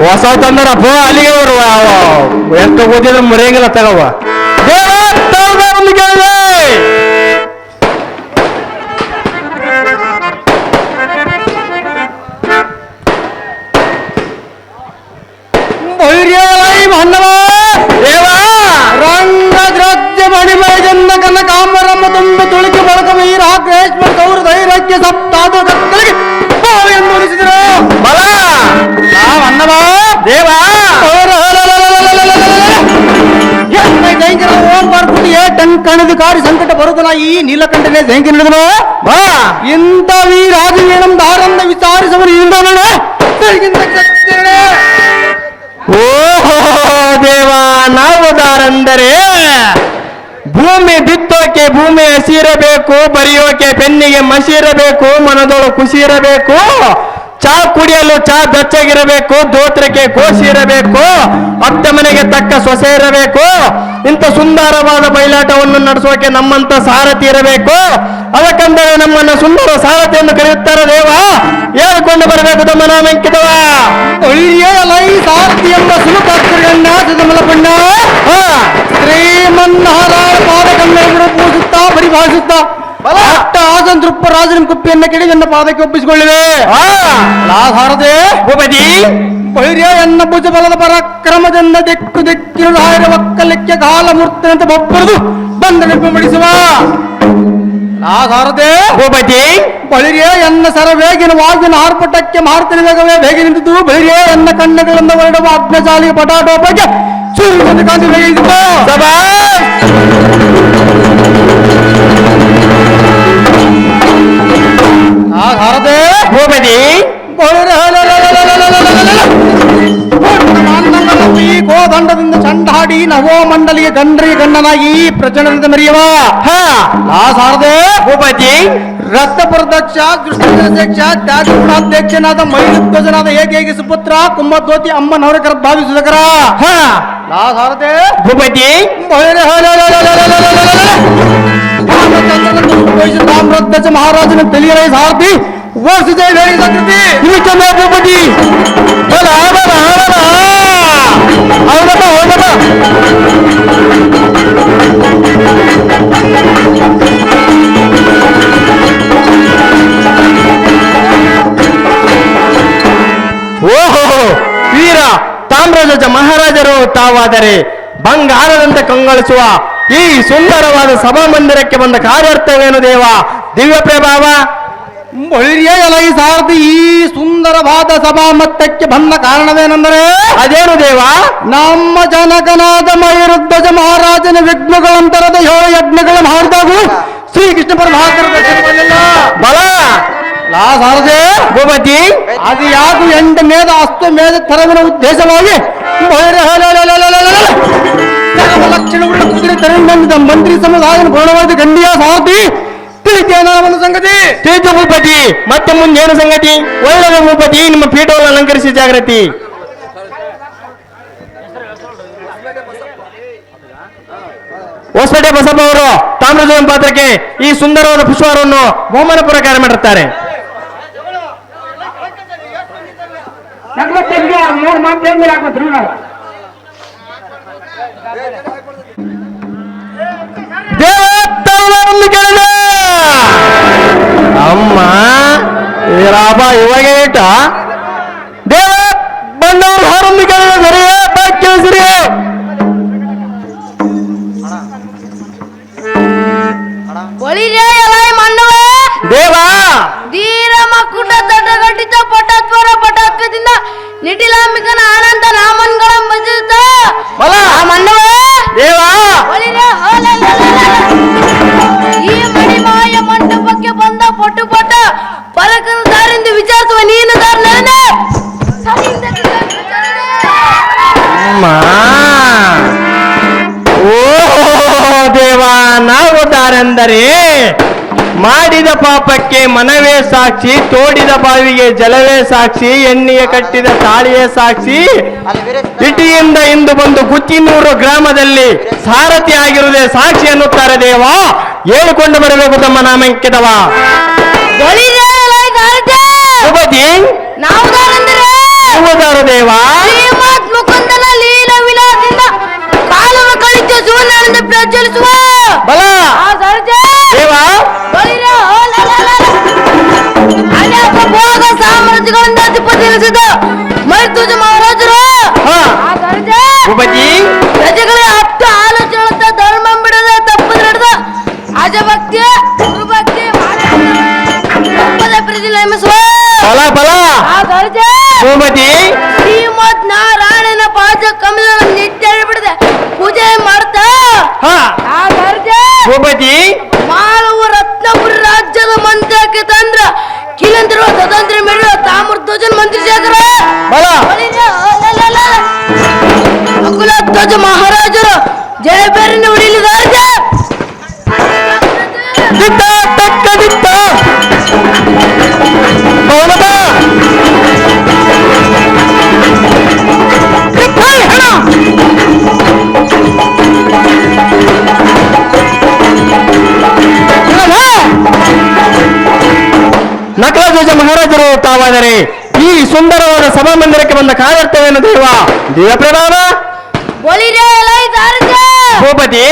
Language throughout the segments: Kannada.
ಹೊಸ ತಂದರಪ್ಪ ಅಲ್ಲಿಗೆ ಬರುವ ಎಷ್ಟು ಓದಿದ್ರೆ ಮರೆಯಂಗಿಲ್ಲ ತಗವ ದೇವರೊಂದು ಕೇಳಿದೆ ಮನ್ನವ ದೇವ ರಂಗ ದ್ರಜ್ಯ ಮಣಿಮಯ ಜನ್ನ ಕನ್ನ ಕಾಮರಮ್ಮ ತುಂಬ ತುಳಿಕೆ ಬಳಕ ವೀರ ಗ್ರೇಷ್ಮ ಗೌರ ಧೈರ್ಯಕ್ಕೆ ಸಪ್ತಾದ ಕತ್ತಲಿಗೆ ಎಂದು ಉಳಿಸಿದರು ಬಲ ಮನ್ನವ ದೇವ ಜಯಂಕರ ಓಂ ಬರ್ಬಿಟ್ಟು ಟಂಕಣಧಿಕಾರಿ ಸಂಕಟ ಬರುದನ ಈ ನೀಲಕಂಠನೇ ಜಯಂಕ ನಡೆದನು ಇಂಥ ವೀರಾಜವೀಣಂ ದಾರಂದ ವಿಚಾರಿಸವರು ಇಲ್ಲವೇ ಓಹೋ ದೇವ ನಾವು ದಾರಂದರೆ ಭೂಮಿ ಬಿತ್ತೋಕೆ ಭೂಮಿ ಹಸಿರಬೇಕು, ಬರೆಯೋಕೆ ಪೆನ್ನಿಗೆ ಮಸಿರಬೇಕು, ಮನದೊಳು ಖುಷಿ ಇರಬೇಕು, ಚಾ ಕುಡಿಯಲು ಚಾ ಬೆಚ್ಚಗಿರಬೇಕು, ದೋತ್ರಕ್ಕೆ ಕೋಸಿ ಇರಬೇಕು, ಅತ್ತ ಮನೆಗೆ ತಕ್ಕ ಸೊಸೆ ಇರಬೇಕು. ಇಂಥ ಸುಂದರವಾದ ಬಯಲಾಟವನ್ನು ನಡೆಸೋಕೆ ನಮ್ಮಂತ ಸಾರಥಿ ಇರಬೇಕು. ಅದಕ್ಕಂದರೆ ನಮ್ಮನ್ನ ಸುಂದರ ಸಾರಥಿಯನ್ನು ಕರೆಯುತ್ತಾರೆ ದೇವ. ಹೇಳಿಕೊಂಡು ಬರಬೇಕು ತಮ್ಮ ನಾಮೆಂಕಿತವ ಸಾರಥಿ ಎಂಬ ಸುಲಭಾತ್ಮಗಣ್ಣ ಸುಧಮಲಪಣ್ಣ ಶ್ರೀಮನ್ನಾರಾಯಣ ಪಾದಕನ್ನೆರಡು ಪೂಜಿಸುತ್ತಾ ಪರಿಭಾಷಿಸುತ್ತಾ ಆಸಂತೃಪ್ಪ ರಾಜನ ಕುಪ್ಪಿಯನ್ನ ಕೆಡಿ ನನ್ನ ಪಾದಕ್ಕೆ ಒಪ್ಪಿಸಿಕೊಳ್ಳಿವೆ. ಸಾರಥೆ ಭೂಪತಿ ಬೈರ್ಯ ಎನ್ನ ಭುಜ ಬಲದ ಪರಾಕ್ರಮದಿಂದ ದಿಕ್ಕು ದಿಕ್ಕಿನ ರಾಯರ ಒಕ್ಕಲಿಕ್ಕೆ ಕಾಲಮೂರ್ತಿನಂತೆ ಬೊಬ್ಬರದು ಬಂದ ನಿರ್ಮಿಸುವ ಸಾರಥೆ ಭೂಪತಿ ಬಳಿರ್ಯ ಎನ್ನ ಸರವೇಗಿನ ವಾಗಿನ ಆರ್ಭಟಕ್ಕೆ ಮಾರುತನ ವೇಗವೇ ಬೇಗ ನಿಂತಿದ್ದು ಬಳಿರ್ಯ ಎನ್ನ ಕಣ್ಣುಗಳಿಂದ ಹೊರಡುವ ಅಗ್ನಜಾಲಿಗೆ ಪಟಾಟೋಪಕ್ಕೆ ಸೂರ್ಯನ ಕಾಂತಿ ಬೇಗಿದ್ದು ಸಾರಥೆ ಭೂಪತಿ ಗೋದಂಡದಿಂದ ಚಂಡಾಡಿ ನವೋ ಮಂಡಲಿಗೆ ಗಂಡ್ರಿಗೆ ಗಂಡನಾಗಿ ಪ್ರಚಂಡದಿಂದ ಮೆರೆಯುವ ಸಾರದೆ ಭೂಪತಿ ರಕ್ತಪುರದಕ್ಷ ದೃಷ್ಟಿಕ್ಷ ತ್ಯಾಗಗುಣಾಧ್ಯಕ್ಷನಾದ ಮೈಲಧ್ವಜನಾದ ಏಕೈಕ ಸುಪುತ್ರ ಕುಂಭದ್ವತಿ ಅಮ್ಮನವರ ಭಾವಿಸುವುದಕರ ಸಾರದೆ ಭೂಪತಿ ರಾಮರಧ್ವಜ ಮಹಾರಾಜನ ತಿಳಿಯರೇ ಸಾರಥಿ ವರ್ಷ ಭೂಪತಿ ಓಹೋ ವೀರ ತಾಮ್ರಧ್ವಜ ಮಹಾರಾಜರು ತಾವಾದರೆ ಬಂಗಾರದಂತೆ ಕಂಗೊಳಿಸುವ ಈ ಸುಂದರವಾದ ಸಭಾಮಂದಿರಕ್ಕೆ ಬಂದ ಕಾರ್ಯಾರ್ಥವೇನು ದೇವ? ದಿವ್ಯ ಪ್ರಭಾವ ಸಾರಥಿ ಈ ಸುಂದರವಾದ ಸಭಾಮತ್ತಕ್ಕೆ ಬಂದ ಕಾರಣವೇನೆಂದರೆ ಅದೇನು ದೇವ? ನಮ್ಮ ಜನಕನಾದ ಮೈರುಧ್ವಜ ಮಹಾರಾಜನ ವಿಘ್ನಗಳಂತರದ 7 ಯಜ್ಞಗಳು ಮಾಡಿದಾಗೂ ಶ್ರೀಕೃಷ್ಣ ಪರಮಾತ್ಮರ ದರ್ಶನ ಬಲ ಸಾರದೆ ಭೂಪತಿ ಅದು ಯಾಕು ಎಂಟು ಮೇದ ಅಷ್ಟು ಮೇದ ತರವಿನ ಉದ್ದೇಶವಾಗಿ ಲಕ್ಷಣವುಳ್ಳ ಕುದುರೆ ತರಂಗ ಮಂತ್ರಿ ಸಮುದಾಯನ ಪೂರ್ಣವಾದ ಗಂಡಿಯ ಸಾರಥಿ ತಿಳಿತೇನ ಒಂದು ಸಂಗತಿ ತಿಳಿತು ಭೂಪತಿ. ಮತ್ತೆ ಮುಂದೇನು ಸಂಗತಿ? ಒಳ್ಳೆಯ ಭೂಪತಿ, ನಿಮ್ಮ ಪೀಠವನ್ನು ಅಲಂಕರಿಸಿ ಜಾಗೃತಿ. ಹೊಸಪೇಟೆ ಬಸಪ್ಪ ಅವರು ತಾಮ್ರಧ್ವಜ ಪಾತ್ರಕ್ಕೆ ಈ ಸುಂದರವಾದ ಪುಷ್ಪಹಾರವನ್ನು ಬಹುಮಾನ ಪುರಸ್ಕಾರ ಮಾಡಿರ್ತಾರೆ. ಅಮ್ಮ ರಾಬ ಇವಾಗ ಏಟ ದೇವ ಬಂದವರು ಹಾರೊಂದು ಕೇಳಿದ ಸರಿಯೇ ಕೇಳಿಸಿರಿ. ದೇವಾ ಧೀರ ಮಕ್ಕುಟ ತಟಘಟಿತ ಪಟತ್ವರ ಪಟಾತ್ವದಿಂದ ನಿಟಿಲಾಂಬಿಕನ ಆನಂದ ನಾಮನ್ಗಳ ಭಜಿತ ದೇವಾ ಈ ಮಣಿಮಾಯ ಮಂಟಪಕ್ಕೆ ಬಂದ ಪಟು ಪಟ ಪರಕರ ದಾರಿಂದ ವಿಚಾರಿಸುವ ನೀನು ದಾರನೇ ಅಮ್ಮ ಓ ದೇವಾ, ನಾವು ದಾರೆಂದರೆ ಮಾಡಿದ ಪಾಪಕ್ಕೆ ಮನವೇ ಸಾಕ್ಷಿ, ತೋಡಿದ ಬಾವಿಗೆ ಜಲವೇ ಸಾಕ್ಷಿ, ಎಣ್ಣೆಗೆ ಕಟ್ಟಿದ ತಾಳಿಯೇ ಸಾಕ್ಷಿ. ಇಟಿಯಿಂದ ಇಂದು ಬಂದು ಕುಚ್ಚಿನೂರು ಗ್ರಾಮದಲ್ಲಿ ಸಾರಥಿ ಆಗಿರುವುದೇ ಸಾಕ್ಷಿ ಅನ್ನುತ್ತಾರೆ ದೇವ. ಹೇಳಿಕೊಂಡು ಬರಬೇಕು ತಮ್ಮ ನಾಮಂಕಿತವ. ಭೂಪತಿ ನಾವು ದಾರು ದೇವ. ಶ್ರೀಮತ್ ಮುಕುಂದನ ಲೀಲ ವಿಲಾಸದಿಂದ ಕಾಲವ ಕಳಿತ ಸೂರ್ಯನಿಂದ ಪ್ರಜ್ವಲಿಸುವ ಬಲ ದೇವ. ಅನೇಕ ಭೋಗ ಸಾಮ್ರಾಜ್ಯಗಳಿಂದ ಅಧಿಪತಿಸಿದ ಮೈತುಜ ಮಹಾರಾಜರು ಭೂಪತಿ ಪ್ರಜೆಗಳಿಗೆ ಹತ್ತು ಆಲೋಚನೆ ಧರ್ಮ ಬಿಡದೆ ತಪ್ಪು ನಡೆದ ಅಜಭಕ್ತಿ ಗುರುಭಕ್ತಿ ತಪ್ಪದ ಪ್ರಜೆ ನೇಮಿಸುವ ಬಲ ಬಲ ಭೂಪತಿ ಶ್ರೀಮದ್ ನಾರಾಯಣನ ಪಾದ ಕಮಲ ನಿತ್ಯ ಬಿಡದೆ ಪೂಜೆ ಮಾಡ್ತಾ ಭೂಪತಿ ಮಾಳವ ರತ್ನಪುರ ರಾಜ್ಯದ ಮಂತ್ರಕ್ಕೆ ತಂದ್ರ ಕಿಲಂದ್ರ ಸ್ವತಂತ್ರ ಮಿಡುವ ತಾಮ್ರಧ್ವಜನ ಮಂತ್ರಿ ಶೇಖರ ನಕುಲಧ್ವಜ ಮಹಾರಾಜರು ಜಯಬೇರಿನ ಉಳಿಲಿದಾರ್ಗ ದಿತ್ತ ತಕ್ಕ ದಿತ್ತ ಭವನದ ನಕಲಧ್ವಜ ಮಹಾರಾಜರು ತಾವಾದರೆ ಈ ಸುಂದರವಾದ ಸಭಾ ಮಂದಿರಕ್ಕೆ ಬಂದ ಕಾರಣವೇನು ದೇವ? ದೇವಪ್ರಭಾವ ಭೂಪತಿ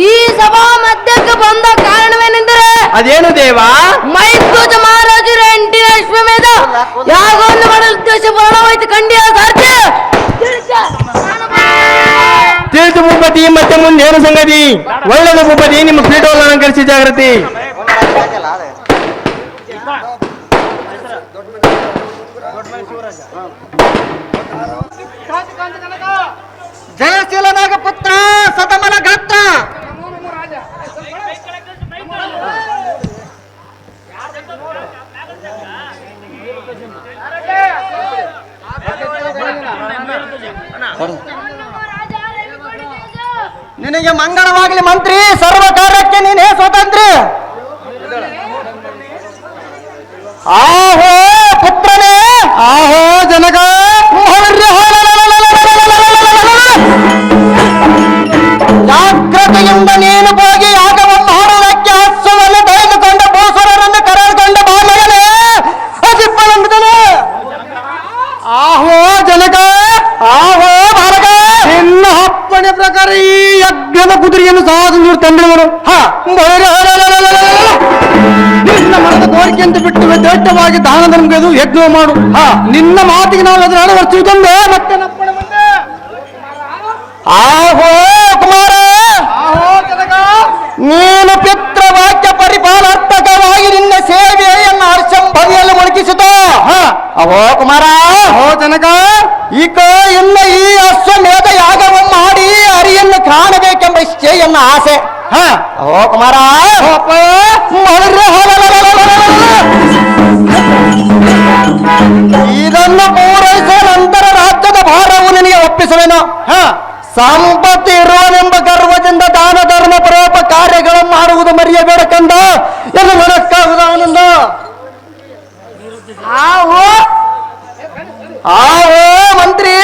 ಈ ಸಭಾ ಮಧ್ಯಕ್ಕೆ ಬಂದ ಕಾರಣವೇನೆಂದರೆ ಅದೇನು ದೇವ? ಮೈತ್ವಜ ಮಹಾರಾಜರು 8ನೇ ಅಶ್ವಮೇಧ ಯಾಗವನ್ನು ಮಾಡಲು ಉದ್ದೇಶ ಪ್ರಾಣವಾಯಿತು ಖಂಡಿಯ ಸಾಧ್ಯ ತಿಳಿದು ಭೂಪತಿ. ಮತ್ತೆ ಮುಂದೇನು ಸಂಗತಿ? ಒಳ್ಳೆಯದು ಭೂಪತಿ, ನಿಮ್ಮ ಪೀಠವನ್ನು ಅಲಂಕರಿಸಿ ಜಾಗೃತಿ. ಜಯಶೀಲನಾಗ ಪುತ್ರ ಸದಮನ ಗಾತ್ರ ನಿನಗೆ ಮಂಗಳವಾಗಲಿ ಮಂತ್ರಿ, ಸರ್ವ ಕಾರ್ಯಕ್ಕೆ ನೀನೇ ಸ್ವತಂತ್ರ. ಆಹೋ ಪುತ್ರನೇ, ಆಹೋ ಜನಕ, ಜಾಗ್ರತೆಯಿಂದ ನೀನು ಹೋಗಿ ಯಾಗವನ್ನು ಮಾಡುವುದಕ್ಕೆ ಹಸುವನ್ನು ತೆಗೆದುಕೊಂಡ ಭೂಸುರರನ್ನು ಕರೆದುಕೊಂಡ ಬಾಲಗನೇ ಅಜಿಪ್ಪಲಂಬಿದನು. ಆಹೋ ಜನಕ, ಆಹೋ ಬಾಲಕ, ನಿನ್ನ ಅಪ್ಪಣೆ ಪ್ರಕಾರ ಈ ಯಜ್ಞದ ಕುದುರೆಯನ್ನು ಸಾಧು ತಂದಿರುವನು. ನಿನ್ನ ಮನದ ಕೋರಿಕೆಯಂತೆ ಬಿಟ್ಟು ದೊಡ್ಡವಾಗಿ ದಾನ ಧರ್ಮಗೆದು ಯಜ್ಞ ಮಾಡು. ನಿನ್ನ ಮಾತಿಗೆ ನಾವು ಎದುರಾಡ ವರ್ಷಿದಂದೆ ಮತ್ತೆ ನಪ್ಪಣೆ ಬಂದೆ. ಆಹೋ ಕುಮಾರ, ಆಹೋ ಜನಕ, ನೀನು ಪಿತೃವಾಕ್ಯ ಪರಿಪಾಲಾತ್ಮಕವಾಗಿ ನಿನ್ನ ಸೇವೆಯನ್ನು ಹರ್ಷಂಭವಿಯಲ್ಲಿ ಮುಳುಗಿಸಿದ. ಅಹೋ ಕುಮಾರ, ಅಹೋ ಜನಕ, ಈಗ ಇನ್ನು ಈ ಅಶ್ವಮೇಧ ಯಾಗವನ್ನು ಮಾಡಿ ಹರಿಯನ್ನು ಕಾಣಬೇಕೆಂಬ ಇಚ್ಛೆಯನ್ನ ಆಸೆ. ಅಹೋ ಕುಮಾರ, ಇದನ್ನು ಪೂರೈಸುವ ನಂತರ ರಾಜ್ಯದ ಭಾರವು ನಿನಗೆ ಒಪ್ಪಿಸುವೆನು. ಸಂಪತ್ತು ಇರುವನೆಂಬ ಗರ್ವದಿಂದ ದಾನ ಧರ್ಮ ಪರೋಪಕಾರ್ಯಗಳನ್ನು ಮಾಡುವುದು ಮರೆಯಬೇಡ ಕಂದ ಎಂದು ಮನಕ್ಕಾಗುವುದು ಆನಂದ. ಆಹೋ ಮಂತ್ರಿ,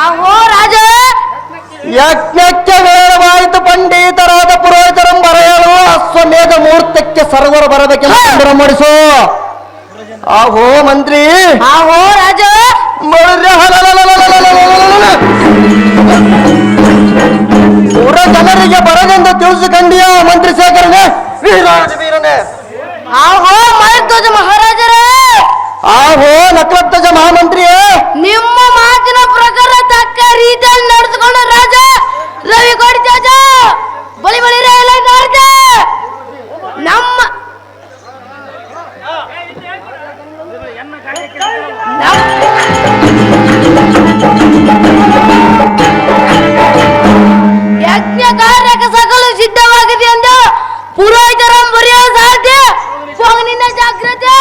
ಆಹೋ ರಾಜ, ಯಜ್ಞಕ್ಕೆ ವೇಳವಾಯಿತು. ಪಂಡಿತರಾದ ಪುರೋಹಿತರು ಬರೆಯಲು ಅಶ್ವಮೇಧ ಮುಹೂರ್ತಕ್ಕೆ ಸರ್ವರು ಬರಬೇಕೆಂದು ಸಂಬರ ಮಾಡಿಸು. ಆಹೋ ಮಂತ್ರಿ, ಆಹೋ ರಾಜ, ಪುರ ಜನರಿಗೆ ಬರದೆಂದು ತಿಳಿಸಿಕೊಂಡಿಯ ಮಂತ್ರಿ ಶೇಖರನೇ, ವೀರನೇ. ಆಹೋ ಮಹಾಧ್ವಜ ಮಹಾರಾಜರೇ, ಆಹೋ ನಕ್ಲಧ್ವಜ ಮಹಾಮಂತ್ರಿಯೇ, ನಿಮ್ಮ ಮಾತಿನ ಪ್ರಕಾರ ತಕ್ಕ ರೀತಿಯಲ್ಲಿ ನಡೆದುಕೊಂಡು ರಾಜ ರವಿ ಕೊಡಿತಾಜ ಬಳಿ ಬಳಿ ರಾಜ ನಮ್ಮ ಯಜ್ಞ ಕಾರ್ಯಕ್ಕೆ ಸಕಲ ಸಿದ್ಧವಾಗಿದೆ ಎಂದು ಪುರೋಹಿತರ ಬರೆಯುವ ಸಾಧ್ಯ ಫೋನಿನ ಜಾಗ್ರತೆ.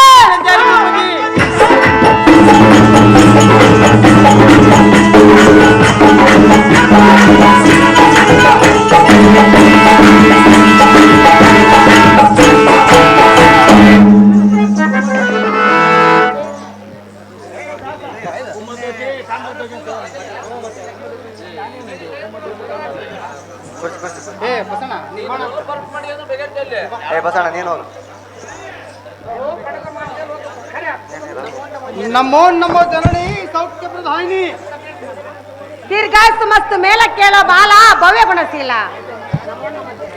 ನಮೋ ನಮೋ ಜನನಿ ಸೌಖ್ಯ ಪ್ರಧಾನಿ. ದೀರ್ಘಾಸ್ತು ಮಸ್ತು ಮೇಲ ಕೇಳೋ ಬಾಲ ಭವ್ಯ ಗುಣಶೀಲ.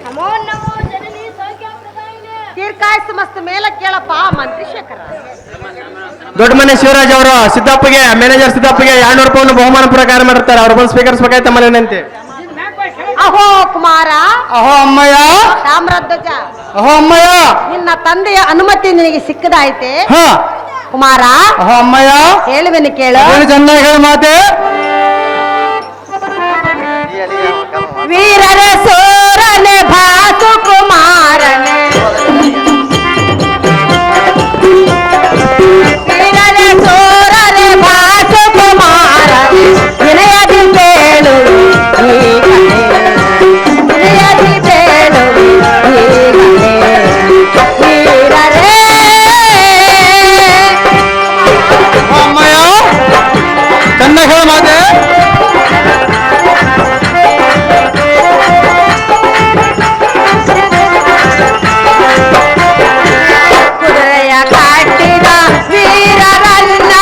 ನಮೋ ನಮೋ ಜನನಿ ಸೌಖ್ಯ ಪ್ರದಾಯಿನಿ. ದೀರ್ಘಾಸ್ತು ಮಸ್ತು ಮೇಲ ಕೇಳಪ್ಪ ಮಂತ್ರಿ ಶೇಖರ. ದೊಡ್ಡ ಮನೆ ಶಿವರಾಜ್ ಅವರು ಸಿದ್ದಪ್ಪಗೆ, ಮ್ಯಾನೇಜರ್ ಸಿದ್ದಪ್ಪಗೆ 200 ರೂಪಾಯಿ ಬಹುಮಾನ ಪ್ರಕಾರ ಮಾಡಿರ್ತಾರೆ. ಅವ್ರು ಬಂದು ಸ್ವೀಕರಿಸಬೇಕಾಯ್ತ ಮನೆಯಂತೆ. ಅಹೋ ಕುಮಾರ, ಅಹೋ ಅಮ್ಮಯ್ಯ, ತಾಮ್ರಧ್ವಜ, ಅಹೋ ಅಮ್ಮಯ್ಯ, ನಿನ್ನ ತಂದೆಯ ಅನುಮತಿ ನಿನಗೆ ಸಿಕ್ಕದಾಯ್ತೆ. ಕುಮಾರ, ಅಹೋ ಅಮ್ಮಯ್ಯ, ಹೇಳುವೆನು ಕೇಳು. ಚೆನ್ನಾಗಿ ಹೇಳ ಮಾತೆ. ವೀರರ ಸೋರನೆ ಭಾಸು ಕುಮಾರನೆ, ವೀರರ ಸೋರನೆ ಭಾಸು ಕುಮಾರ, ವಿನಯದಿ ಬೇಳು ಈ ಕಥೆ, ವಿನಯದಿ ಬೇಳು ಈ ಕಥೆ. ವೀರರೇ ಅಮ್ಮಯ್ಯ, ಚೆನ್ನಾಗಿ ಹೇಳ ಮಾತೆ. ಕುದುರೆಯ ಕಾಟಿದ ವೀರರನ್ನ,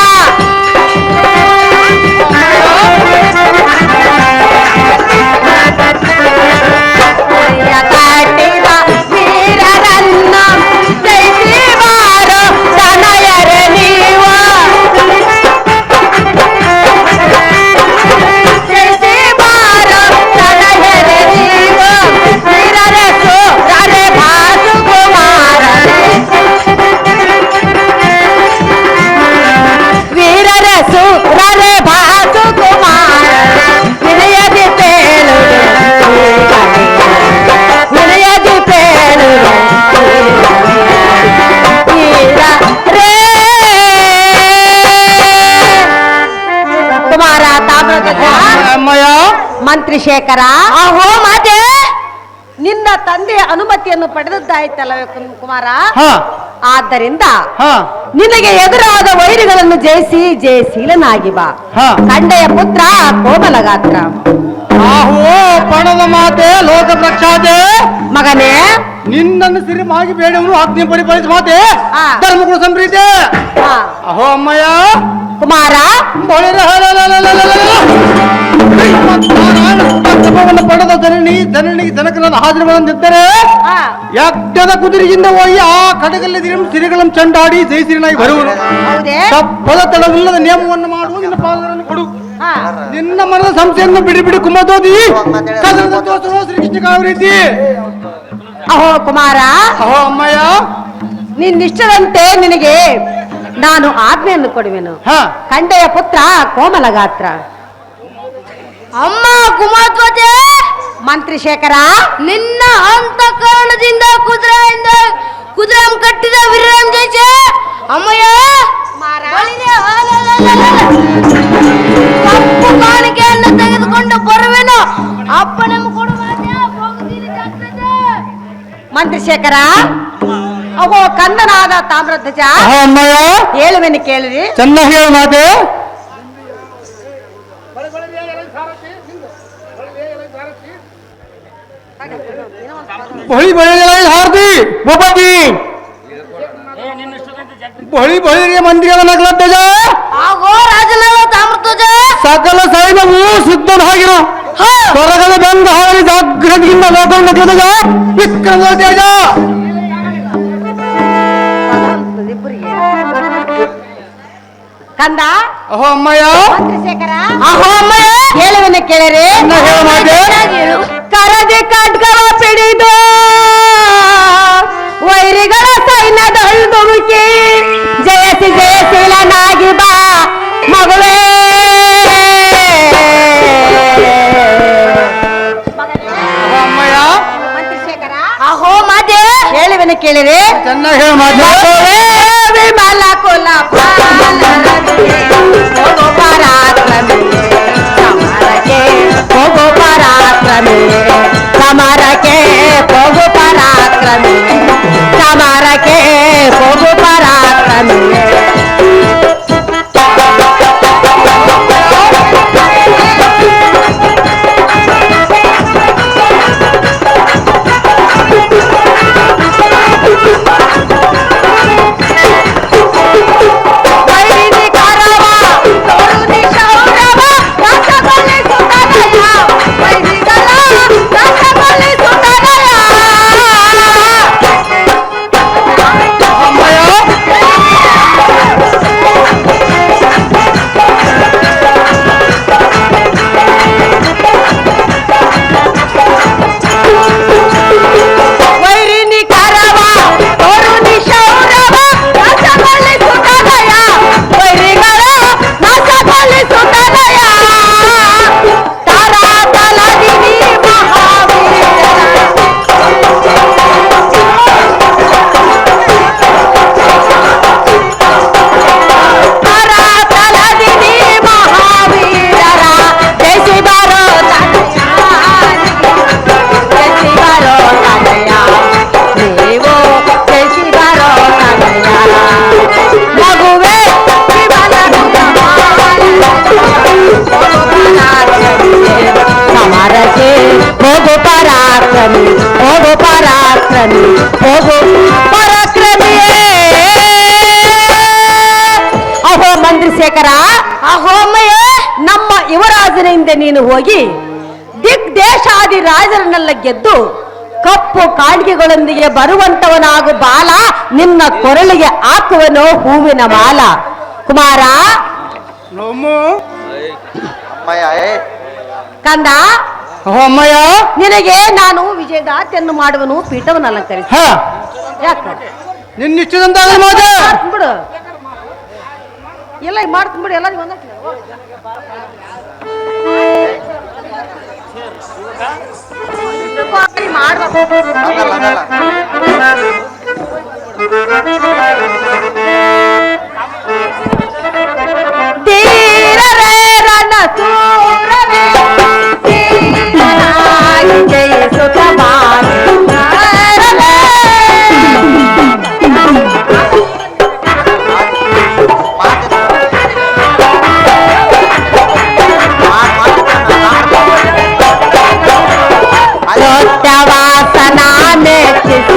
ಕುದುರೆಯ ಕಾಟಿದ ವೀರರನ್ನ ಜಯಿಸಿ ಬಾರೋ ತನಯರೆ ನೀವ, ಜಯಿಸಿ ಬಾರೋ ತನಯರೆ ನೀವ. ವೀರರ ಸೋರರೆ ಭಾಸು ಕುಮಾರನೆ, ವೀರರ ಸೂರರೆ ಭಾಸು ಕುಮಾರ, ವಿನಯದಿ ಪೇಳು ವಿನಯದಿ ಪೇಳು ವೀರರೇ. ಕುಮಾರ ತಾಮ್ರಧ್ವಜ, ಅಮ್ಮಯ್ಯ, ಮಂತ್ರಿ ಶೇಖರ, ಆಹೋ ಮಾತೆ, ನಿನ್ನ ತಂದೆಯ ಅನುಮತಿಯನ್ನು ಪಡೆದದ್ದಾಯ್ತಲ್ಲವೇ ಕುಮಾರ. ಹಾ ಆದ್ದರಿಂದ ಹಾ ನಿನಗೆ ಎದುರಾದ ವೈರಿಗಳನ್ನು ಜಯಿಸಿ ಜಯಶೀಲನಾಗಿ ಬಾ. ಹಾ. ಕಂಡೆಯ ಪುತ್ರ ಕೋಮಲ ಗಾತ್ರ. ಆಹೋ ಪಣದ ಮಾತೆ, ಲೋಕ ಪ್ರಖ್ಯಾತೆ. ಮಗನೇ, ನಿನ್ನನ್ನು ಸಿರಿಮಾಗಿ ಬೇಡವನು ಅಗ್ನಿ ಪರಿಪಾಲಿಸ ಮಾತೆ. ಹಾ. ಧರ್ಮಗುಣ ಸಂಪ್ರೀತಿ. ಹಾ. ಅಹೋ ಅಮ್ಮಯ್ಯ, ಕುಮಾರ, ಪಡೆದ ಜನನಿಗೆ ಜನಕನನ್ನು ಹಾಜರುಗಳಂದಿದ್ದರೆ ಹಾ. ಯಜ್ಞದ ಕುದುರೆಯಿಂದ ಹೋಗಿ ಆ ಕಡಗಲ್ಲಿ ಸಿರಿಗಳನ್ನು ಚಂಡಾಡಿ ಜಯಸಿರಿನಾಗಿ ಬರುವರು. ಹೌದೇ? ತಪ್ಪದ ತಡವಿಲ್ಲದ ನಿಯಮವನ್ನು ಮಾಡುವ ನಿನ್ನ ಪಾದಗಳನ್ನು ಕೊಡು. ಹಾ. ನಿನ್ನ ಮನದ ಸಂಸ್ಥೆಯನ್ನು ಬಿಡಿ ಬಿಡಿ ಕುಮ್ಮತೋದಿ ಕದನದ ತೋರಿಸುವ ಶ್ರೀಕೃಷ್ಣ ಕಾವರೀತಿ. ಅಹೋ ಕುಮಾರ, ಅಹೋ ಅಮ್ಮಯ್ಯ, ನಿನ್ನಿಷ್ಟದಂತೆ ನಿನಗೆ ನಾನು ಆಜ್ಞೆಯನ್ನು ಕೊಡುವೆನು. ಹಾ ಕಂಡೆಯ ಪುತ್ರ ಕೋಮಲ ಗಾತ್ರ. ಅಮ್ಮ ಕುಮಾಧ್ವಜೆ, ಮಂತ್ರಿ ಶೇಖರ, ನಿನ್ನ ಅಂತಃಕರಣದಿಂದ ಕುದುರೆ ಕಟ್ಟಿದ ವೀರರಾಮ್ ಜಯಿಸಿ ಅಮ್ಮಯ್ಯ ಬಳಿಗೆ ಕಪ್ಪು ಕಾಣಿಕೆಯನ್ನು ತೆಗೆದುಕೊಂಡು ಬರುವೆನು. ಅಪ್ಪನ ಕೊಡು ಮಂತ್ರಿಶೇಖರ, ಅಗೋ ಕಂದನಾದ ತಾಮ್ರಧ್ವಜ, ಅಮ್ಮಯ್ಯ ಹೇಳುವೆನು ಕೇಳಿರಿ. ಚೆನ್ನಾಗಿ ಹೇಳು ಮಾತೆ. ಬಳಿ ಬಳಿ ಹಾರ್ದಿ ಭೂಪತಿ ಬಳಿ ಬಳಿಗೆ ಮಂದಿರವನ್ನಾಗ್ಲತ್ತಜ. ಆಗೋ ರಾಜನಾದ ತಾಮ್ರಧ್ವಜ, ಸಕಲ ಸೈನ್ಯವು ಸಿದ್ಧವಾಗಿರು. ಹೊರಗಡೆ ಬಂದು ಹಾರಿ ಜಾಗ್ರತೆಯಿಂದ ಲೋಕವನ್ನ ವಿಕ್ರಮ ತೇಜ. ಕಂದ, ಅಹೋ ಅಮ್ಮಯ್ಯ, ಮಂತ್ರಿಶೇಖರ, ಅಹೋ ಅಮ್ಮಯ್ಯ, ಹೇಳುವೆನು ಕೇಳಿರಿ. ಹೇಳು ಮಾತೆ. ಕರದಿ ಖಡ್ಗವ ಪಿಡಿದು ವೈರಿಗಳ ಸೈನ್ಯದೊಳ್ ಧುಮುಕಿ ಜಯಸಿ ಜಯಶೀಲನಾಗಿ ಬಾ ಮಗುವೇ. ಅಮ್ಮಯ್ಯ, ಮಂತ್ರಿಶೇಖರ, ಅಹೋ ಮಾತೆ, ಹೇಳುವೆನು ಕೇಳಿರಿ. ಚೆನ್ನಾಗಿ ಹೇಳು ಮಾತೆ. ವಿಮಲ ಕುಲ ಹೋಗೋ ಪರಾಕ್ರಮಿ ಸಮರಕ್ಕೆ ಹೋಗೋ ಪರಾಕ್ರಮಿ ಸಮರಕ್ಕೆ ಹೋಗೋ ಪರಾಕ್ರಮಿ ಸಮರಕ್ಕೆ ಹೋಗೋ ಪರಾಕ್ರಮಿ. ಅಹೋ ಮಂತ್ರಿಶೇಖರ, ಅಹೋಮಯ, ನಮ್ಮ ಯುವರಾಜನಿಂದ ನೀನು ಹೋಗಿ ದಿಗ್ದೇಶಾದಿ ರಾಜರನ್ನೆಲ್ಲ ಗೆದ್ದು ಕಪ್ಪು ಕಾಣಿಕೆಗಳೊಂದಿಗೆ ಬರುವಂತವನಾಗು ಬಾಲ. ನಿನ್ನ ಕೊರಳಿಗೆ ಹಾಕುವನು ಹೂವಿನ ಮಾಲ. ಕುಮಾರ ಕಂದ, ಅಮ್ಮಯ್ಯ, ನಿನಗೆ ನಾನು ವಿಜಯದಾತಿಯನ್ನು ಮಾಡುವನು, ಪೀಠವನ್ನು ಅಲಂಕರಿಸಿ. ಯಾಕ ನಿನ್ನಿಷ್ಟದಂತಾಗಲಿ ಮಾತೆ. ಬಿಡು, ಎಲ್ಲ ಮಾಡ್ಕೊಂಡ್ಬಿಡು, ಎಲ್ಲರಿಗೂ ಒಂದ ತೀರವೇ ರಣ ಸೂರವೇ ಜಯಿಸುತ್ತ ಸತ್ಯವಾಸನ ಮೆಚ್ಚಿಸಿ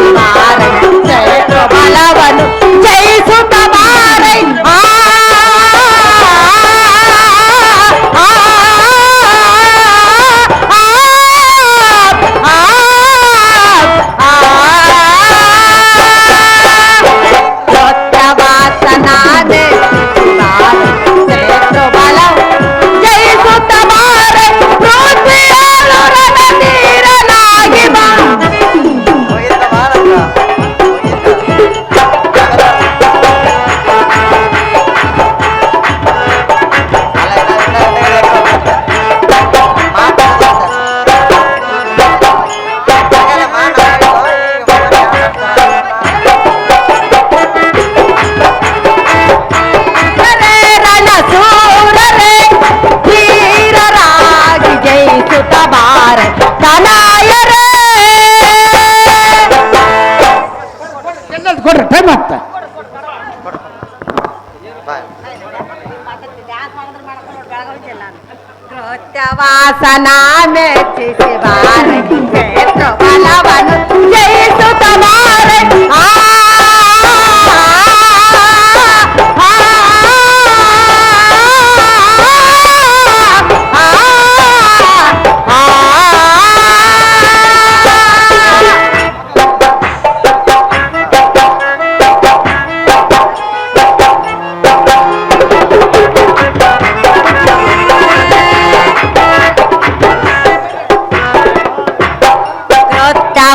ವಾಸನ ಮೆಚ್ಚಿಸಿ ಬಾರೆ ಕ್ಷೇತ್ರ ಬಲವನ್ನು ಜಯಿಸುತ್ತ ಬಾರೆ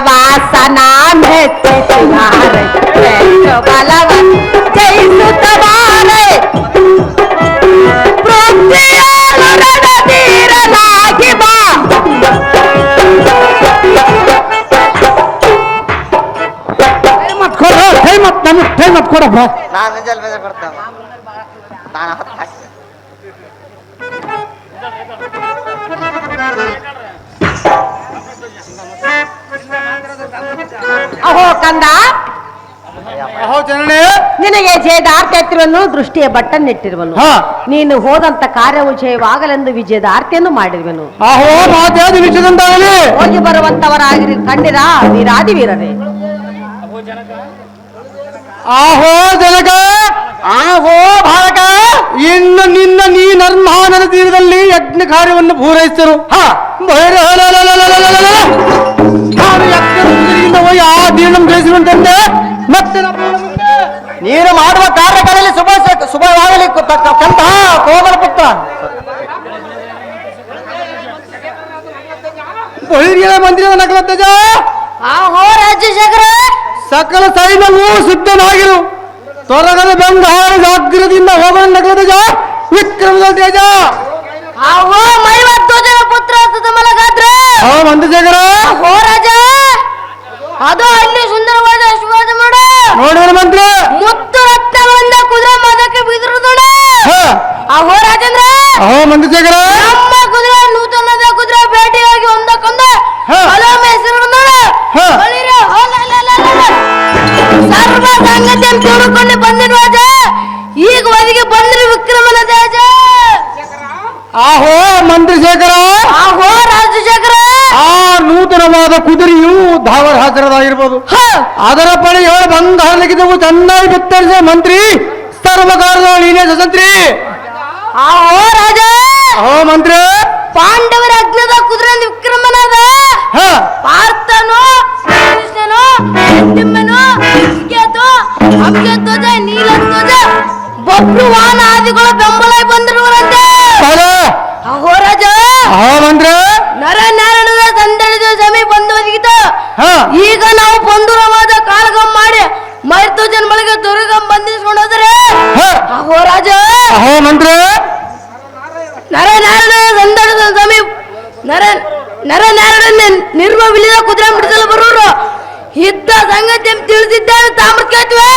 ವಾಸನ ಮೆಚ್ಚಿಸಿ ಬಾರೆ ಕ್ಷೇತ್ರ ಬಲವನ್ನು ಜಯಿಸುತ್ತ ಬಾರೆ ಪೃಥ್ವಿಯನ್ನು ನಡೆದಿರಲಾಗಿ ಬಾ ಟೈಮ್ ಕೊಡಪ್ಪ. ನಾನು ನಿಜಲ್ ಬೇಜಾರ್ ಕೊಡ್ತೇನೆ ನಾನು ಅಹೋ ಕಂದ, ಅಹೋ ಜನನೇ, ನಿನಗೆ ಜಯದಾರ್ತಿಯನ್ನು ದೃಷ್ಟಿಯ ಬಟ್ಟನ್ನಿಟ್ಟಿರುವನು. ನೀನು ಹೋದಂತ ಕಾರ್ಯವು ಜಯವಾಗಲೆಂದು ವಿಜಯದ ಆರ್ತಿಯನ್ನು ಮಾಡಿರುವನು. ಅಹೋ ಮಾತಾಡಿ ವಿಷಯದಂತಾಗಲಿ. ಹೋಗಿ ಬರುವಂತವರಾಗಿ ಕಂಡಿರ ವೀರಾದಿ ವೀರರೇ. ಆಹೋ ಜನಕ, ಆಹೋ ಭಾರಕ, ಇನ್ನು ನಿನ್ನ ನೀ ನರ್ಮಹಾನದ ತೀರದಲ್ಲಿ ಯಜ್ಞ ಕಾರ್ಯವನ್ನು ಪೂರೈಸಿದರು. ಹೋಗಿ ಆ ದೀರ್ಣ ಜಯಿಸುವಂತೆ ಮತ್ತೆ ನೀನು ಮಾಡುವ ಕಾರ್ಯಗಳಲ್ಲಿ ಶುಭವಾಗಲಿ ಕಂತ ಕೋಮಲ ಪುತ್ರ. ಮಂದಿರದ ನಕಲ ತೇಜ. ಆಹೋ ರಾಜಶೇಖರ, ಸಕಲ ಸೈನ್ಯವೂ ಸಿದ್ಧನಾಗಿರು. ತೊರಗದ ಬೆಂಗಾರ ಜಾಗ್ರತೆಯಿಂದ ಹೋಗೋಣ ನಕಲ ತೇಜ, ವಿಕ್ರಮದ ತೇಜ. ಆಹೋ ಮೈವತ್ತೋಜನ ಪುತ್ರ ಸುತಮಲಗಾದ್ರ. ಮಂದಶೇಖರ, ಆಹೋ ರಾಜ, ಅದು ಅಲ್ಲಿ ಸುಂದರವಾದ ಅಶ್ವವಾದ ಮಾಡ ನೋಡಿದ ಮಂತ್ರ ಮುತ್ತು ರತ್ನಗಳಿಂದ ಕುದುರೆ ಮದಕ್ಕೆ ಬಿದ್ರು ನೋಡ. ಆಹೋ ರಾಜೇಂದ್ರ, ಅಹೋ ಮಂದಶೇಖರ, ನಮ್ಮ ಕುದುರೆ ನೂತನದ ಕುದುರೆ ಭೇಟಿಯಾಗಿ ಒಂದಕ್ಕೊಂದ ಹಲವು ಹೆಸರು ನೋಡ. ಸರ್ವ ಸಂಗತಿ ತಿಳ್ಕೊಂಡು ಬಂದಿರುವ ರಾಜ, ಈಗ ಒದಗಿ ಬಂದ್ರಿ ವಿಕ್ರಮನ ತೇಜ. ಆಹೋ ಮಂತ್ರಿಶೇಖರ, ಆಹೋ ರಾಜಶೇಖರ, ಆ ನೂತನವಾದ ಕುದುರೆಯು ಧಾವರ ಹಾಜರದಾಗಿರ್ಬೋದು. ಅದರ ಪಡೆ 7 ಬಂಗಾರಲಿಗಿದ್ದವು ಚೆನ್ನಾಗಿ ಬಿತ್ತರಿಸಿದ ಮಂತ್ರಿ ಸರ್ವಕಾರದ ನೀನೇ ಸಶಂತ್ರಿ. ಆಹೋ ರಾಜ, ಅಹೋ ಮಂತ್ರಿ, ಪಾಂಡವರ ಅಗ್ನದ ಕುದುರೆ ವಿಕ್ರಮನಾದ ಪಾರ್ಥನು ಕೃಷ್ಣನು ತಿಮ್ಮನು ಇಸ್ಕೇತು ಅಬ್ಜಧ್ವಜ ನೀಲಧ್ವಜ ಬಬ್ರುವಾನ ಆದಿಗಳು ಬೆಂಬಲ ಬಂದಿರುವರಂತೆ. ಅಹೋ ರಾಜ, ಅಹೋ ಮಂತ್ರಿ, ನರ ನಾರಾಯಣದ ಸಂದಳಿದ ಸಮೀಪ ಬಂದು ಒದಗಿತ. ಈಗ ನಾವು ಬಂಧುರವಾದ ಕಾಳಗಂ ಮಾಡಿ ಮೈರ್ಧ್ವಜನ ಬಳಿಗೆ ದುರ್ಗಂ ಬಂಧಿಸಿಕೊಂಡು ಹೋದರೆ. ಅಹೋ ರಾಜ, ಅಹೋ ಮಂತ್ರಿ, ನರನಾರಾಯಣದ ಸಂದಳಿದ ಸಮೀಪ ನರನಾರಾಯಣ ನಿರ್ಮವಿಲಿದ ಕುದುರೆ ಬಿಡಿಸಲು ಬರುವರು ಇದ್ದ ಸಂಗತಿ ತಿಳಿದಿದ್ದೇವೆ. ತಾಮ್ರ ಕೇಳ್ತವೆ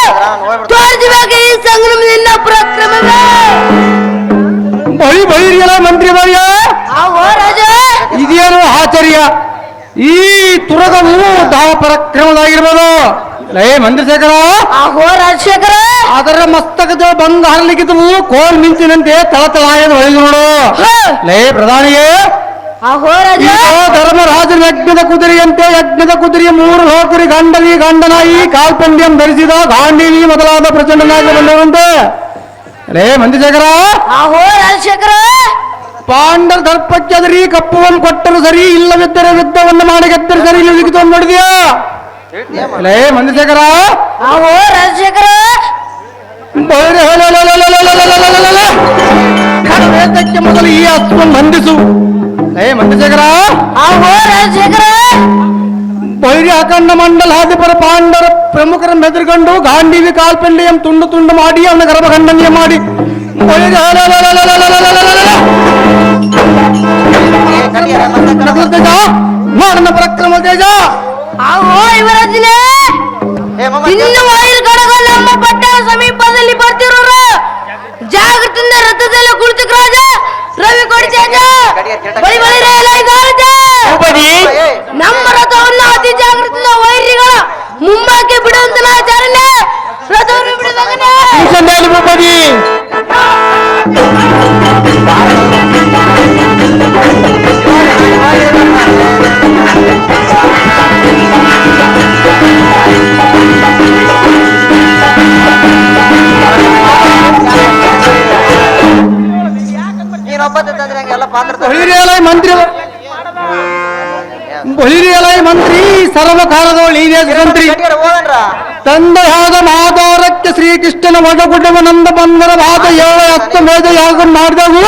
ತೋರಿಸಬೇಕು ಈ ಸಂಗ್ರಾಮದಿಂದ ಪ್ರಕ್ರಮವೇ. ಬೈರಿಯಲ್ಲ ಮಂತ್ರಿ ಬರಿಯ. ಆಹೋ ರಾಜ, ಇದೇನು ಆಶ್ಚರ್ಯ, ಈ ತುರಗವು ಧಾವ ಪರಾಕ್ರಮದಾಗಿರ್ಬೋದು. ಲೇ ಮಂತ್ರಿಶೇಖರ, ಆಹೋ ರಾಜಶೇಖರ, ಅದರ ಮಸ್ತಕದ ಬಂಗ ಹರಲಿಕ್ಕಿದ್ದವು ಕೋಲ್ ಮಿಂಚಿನಂತೆ ತಳತಳ ಹೊಳೆದು ನೋಡು. ಲೇ ಪ್ರಧಾನಿಗೆ, ಆಹೋ ರಾಜ, ಧರ್ಮರಾಜನ ಯಜ್ಞದ ಕುದುರೆಯಂತೆ ಯಜ್ಞದ ಕುದುರೆಯ 3 ಲೋಕರಿ ಗಂಡಲಿ ಗಂಡನಾಯಿ ಕಾಲ್ಪಂಡ್ಯಂ ಧರಿಸಿದ ಗಾಂಡೀವಿ ಮೊದಲಾದ ಪ್ರಚಂಡನಾಗಿ ಬಂದವಂತೆ. ಲೇ ಮಂತ್ರಿಶೇಖರ, ಆಹೋ ರಾಜಶೇಖರ, ಪಾಂಡವ ದರ್ಪಕ್ಕೆ ಅದರಿ ಕಪ್ಪುವನ್ನು ಕೊಟ್ಟರು ಸರಿ, ಇಲ್ಲವಿದ್ದರೆ ಯುದ್ಧವನ್ನು ಮಾಡಿ ಗೆದ್ದರೆ ಸರಿ, ಇಲ್ಲಿ ಲಿಖಿತವನ್ನು ನೋಡಿದ್ಯಾ? ಲೇ ಮಂತ್ರಿಶೇಖರ, ಆಹೋ ರಾಜಶೇಖರ, ವೇದಕ್ಕೆ ಮೊದಲು ಈ ಅಸ್ತ್ರವನ್ನು ಬಂಧಿಸು. ಲೇ ಮಂತ್ರಿಶೇಖರ, ಆಹೋ ರಾಜಶೇಖರ, ಬೈರಿ ಅಖಂಡ ಮಂಡಲಾಧಿಪರ ಪಾಂಡವರ ಪ್ರಮುಖರ ಮೆದುರುಗೊಂಡು ಗಾಂಡೀವಿ ಕಾಲ್ಪಂಡಿಯಂ ತುಂಡು ತುಂಡು ಮಾಡಿ ಅವನ ಗರ್ಭಖಂಡನೀಯ ಮಾಡಿ ನೋಡನ ಪರಾಕ್ರಮ ತೇಜ. ಆಹೋ ಯುವರಾಜನೇ, ಇನ್ನು ವಾಯಿಲ್ ಕಡಗ ನಮ್ಮ ಪಟ್ಟಣ ಸಮೀಪದಲ್ಲಿ ಬರ್ತಿರೋರು ಜಾಗೃತಿಯಿಂದ ರಥದಲ್ಲಿ ಕುಳಿತುಕ ರಾಜ. ರವಿ ಕೊಡಿತೇಜ ಬಳಿ ಬಳಿ ನಮ್ಮ ರಥವನ್ನು ಅತಿ ಜಾಗೃತಿಯಿಂದ ವೈರಿಗಳ ಮುಂಬಾಕ್ಕೆ ಬಿಡುವಂತ ಆಚರಣೆ ರಥವನ್ನು ಬಿಡುವಾಗ ಹೇಳ್ದಂಗೆ ಎಲ್ಲ ಪಾತ್ರ ಬಳಿರಿಯಲೈ ಮಂತ್ರಿ ಬಳಿರಿಯಲೈ ಮಂತ್ರಿ ಸರ್ವಕಾಲದವಳು ನೀನೇ ಮಂತ್ರಿ ಹೋಗನ್ರ ತಂದೆಯಾದ ಮಾದಾರಕ್ಕೆ ಶ್ರೀಕೃಷ್ಣನ ಒಡಗುಡ್ಡವನಂದ ಬಂದರ ವಾದ 7 ಮೇಧ ಯಾಗ ಮಾಡಿದವು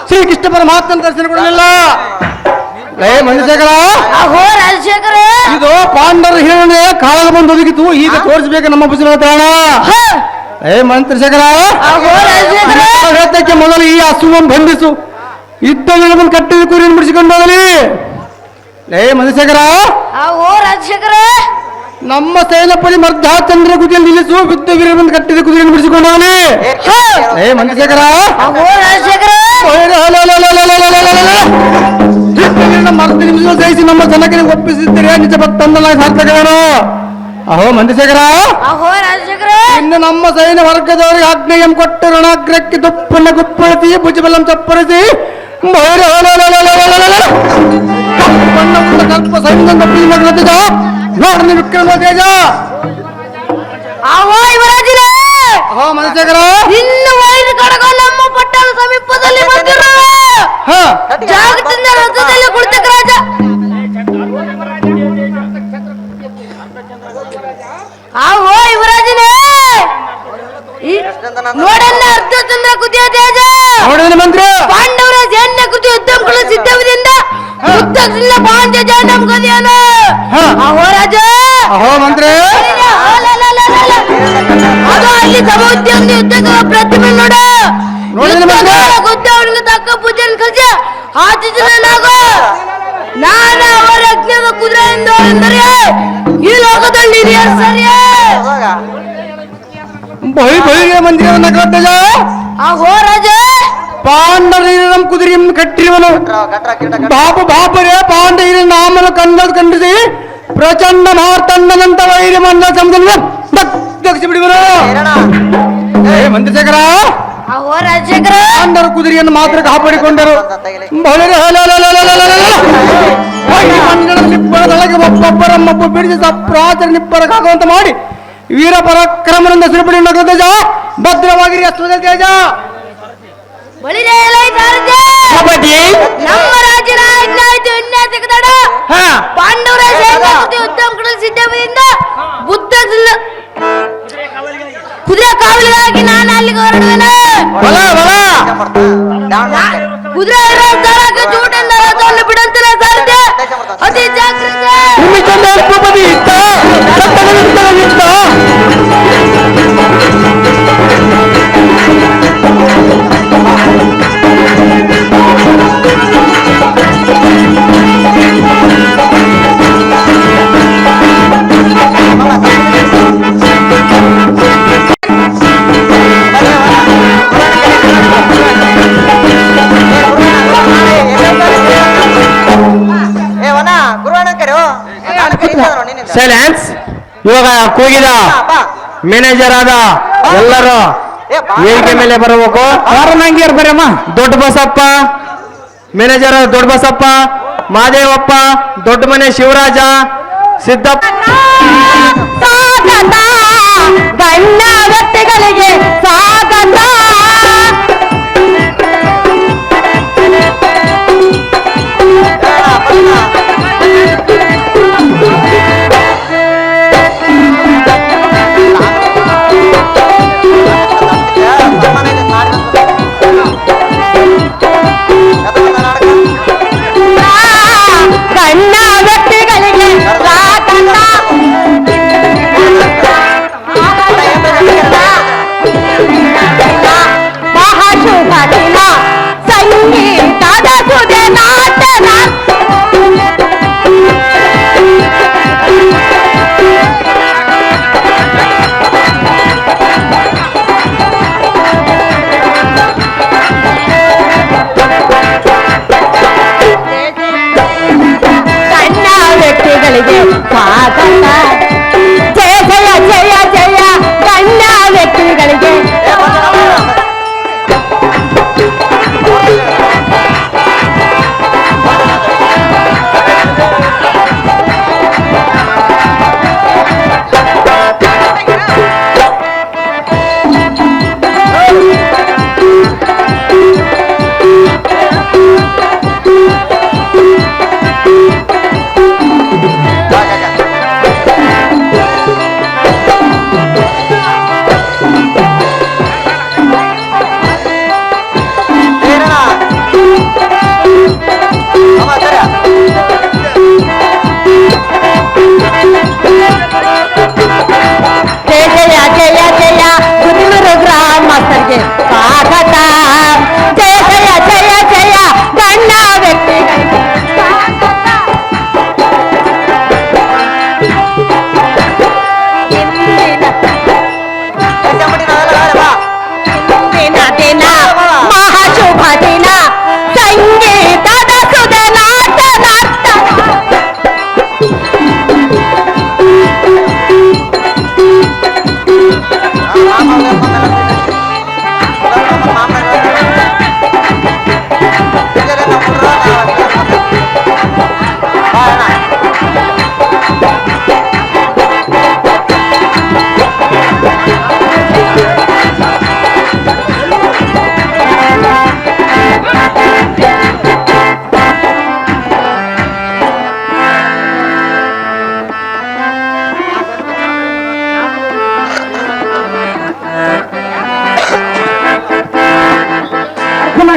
ಶ್ರೀಕೃಷ್ಣ ಪರಮಾತ್ಮನ ದರ್ಶನ ಕೊಡಲಿಲ್ಲ. ಲೇ ಮನುಷ್ಯಗಳ ಅಹೋ ರಾಜಶೇಖರ ಇದು ಪಾಂಡವರು ಹೇಳಿ ಕಾಲ ಬಂದು ಒದಗಿತು, ಈಗ ತೋರಿಸ್ಬೇಕು ನಮ್ಮ ಬುಸಿನ ಪ್ರಾಣ. ಮಂತ್ರಿ ಶೇಖರ ಅಹೋ ರಾಜಶೇಖರ ಮೊದಲು ಈ ಹಸುವನ್ನು ಬಂಧಿಸು, ಇದ್ದ ಕಟ್ಟಿದ ಕುರಿಯನ್ನು ಬಿಡಿಸಿಕೊಂಡು ಹೋಗಲಿ. ಲೇ ಮನುಷ್ಯಕರ ಅಹೋ ರಾಜಶೇಖರ ನಮ್ಮ ಸೇನಾಪತಿ ಮರ್ಧ ಚಂದ್ರ ಕುದಿಯಲ್ಲಿ ನಿಲ್ಲಿಸು, ಬಿದ್ದ ವೀರವನ್ನು ಕಟ್ಟಿದ ಕುದುರೆಯನ್ನು ಬಿಡಿಸಿಕೊಂಡು ಹೋಗಲಿ. ಲೇ ಮನುಷ್ಯಕರ ಅಹೋ ರಾಜಶೇಖರ ಮರ್ದ ನಿಮಿಷ ಜಯಿಸಿ ನಮ್ಮ ಜನಕ್ಕೆ ಒಪ್ಪಿಸಿದ್ದೀರಿ, ನಿಜ ಭಕ್ತಂದನ ಸಾರ್ಥಕವೇನು? ಅಹೋ ಮಂದಶೇಖರ ಅಹೋ ರಾಜಶೇಖರ ಇನ್ನು ನಮ್ಮ ಸೈನ್ಯ ವರ್ಗದವರಿಗೆ ಆಗ್ನೇಯಂ ಕೊಟ್ಟು ರಣಾಗ್ರಕ್ಕೆ ದುಪ್ಪನ್ನ ಗುಪ್ಪಳಿಸಿ ಭುಜಬಲಂ ಚಪ್ಪರಿಸಿ ಕಲ್ಪ ಸೈನ್ಯ ನೋಡ ವಿಕ್ರಮ ತೇಜ. ಅಹೋ ಯುವರಾಜನೇ ಅಹೋ ಮಂದಶೇಖರ ಇನ್ನು ವೈರಿ ಕಡಗ ನಮ್ಮ ಪಟ್ಟಣ ಸಮೀಪದಲ್ಲಿ ಬಂದಿರೋ ಜಾಗದಿಂದ ರಥದಲ್ಲಿ ಕುಳಿತಕ್ಕ ರಾಜ. ಅಹೋ ಯುವರಾಜನೇ ನೋಡನ್ನ ಅರ್ಧ ಚಂದ್ರ ಕುದಿಯ ತೇಜ ನೋಡಿದ ಮಂತ್ರಿ ಪಾಂಡವರ ಸೈನ್ಯ ಕೃತಿ ಯುದ್ಧಗಳು ಸಿದ್ಧವಿದಿಂದ ಯುದ್ಧದಿಂದ ಪಾಂಡ್ಯ ಜಾನಂ ಗದಿಯನ. ಅಹೋ ರಾಜ ಅಹೋ ಮಂತ್ರಿ ಅದು ಅಲ್ಲಿ ಸಮುದ್ರದ ಯುದ್ಧದ ಪ್ರತಿಮೆ ನೋಡ ಅವನಿಗೆ ತಕ್ಕ ಪೂಜೆ ಕಲ್ಸ ಆತಿಥ್ಯನಾಗ ನಾನು ಅವರ ಯಜ್ಞದ ಕುದುರೆಯಿಂದ ಎಂದರೆ ಈ ಲೋಕದಲ್ಲಿ ಸರಿಯೇ ಬಳಿ ಬಳಿಗೆ ಮಂದಿರವನ್ನ ಕಟ್ಟಜ. ಅಹೋ ರಾಜ ಪಾಂಡವರ ಕುದುರೆಯನ್ನು ಕಟ್ಟಿರುವನು ಬಾಬು ಬಾಪರೇ ಪಾಂಡವರ ನಾಮನ ಖಂಡಿಸಿ ಪ್ರಚಂಡ ಮಾರ್ತಂಡನಂತ ವೈರಿ ಮಂಡ ಸಮುದ್ರ ದಕ್ಷಿ ಬಿಡುವರು. ಮಂದಶೇಖರ ಅಹೋ ರಾಜಶೇಖರ ಪಾಂಡವರ ಕುದುರೆಯನ್ನು ಮಾತ್ರ ಕಾಪಾಡಿಕೊಂಡರು. ನಿಪ್ಪಳದೊಳಗೆ ಒಬ್ಬೊಬ್ಬರಮ್ಮೊಬ್ಬ ಬಿಡಿಸಿ ಸಪ್ರಾಚರ ನಿಪ್ಪರಕ್ಕಾಗುವಂತ ಮಾಡಿ ವೀರ ಪರಾಕ್ರಮನಿಂದ ಸಿರಿಪಡಿ ನಗರ ಭದ್ರವಾಗಿರಿ ಅಶ್ವದ ತೇಜ. ನಮ್ಮ ರಾಜ್ಯದ ವಿನ್ಯಾಸಕ ತಡ ಪಾಂಡವರ ಯುದ್ಧ ಸಿದ್ಧವಿಂದ ಬುದ್ಧ ಕುದುರೆ ಕಾವಲಿಗಾಗಿ ನಾನು ಅಲ್ಲಿಗೆ ಹೊರಡುವೆನು. ಕುದುರೆ ಇರೋ ಸ್ಥಳಕ್ಕೆ ಚೂಟಿಂದ ರಥವನ್ನು ಬಿಡುತ್ತಿಲ್ಲ ಸಾಧ್ಯ ಅತಿ ಜಾಗ್ರತೆ. ಸೈಲೆನ್ಸ್. ಇವಾಗ ಕೂಗಿದ ಮ್ಯಾನೇಜರ್ ಆದ ಎಲ್ಲರೂ ವೇದಿಕೆ ಮೇಲೆ ಬರಬೇಕು. ನಂಗೆ ಬರಮ್ಮ. ದೊಡ್ಡ ಬಸಪ್ಪ ಮ್ಯಾನೇಜರ್, ದೊಡ್ಡ ಬಸಪ್ಪ, ಮಾದೇವಪ್ಪ, ದೊಡ್ಡ ಮನೆ ಶಿವರಾಜ, ಸಿದ್ದಪ್ಪ. ಗಣ್ಯ ವ್ಯಕ್ತಿಗಳಿಗೆ ಸ್ವಾಗತ. ಗಣ್ಯ ವ್ಯಕ್ತಿಗಳಿಗೆ ಸ್ವಾಗತ.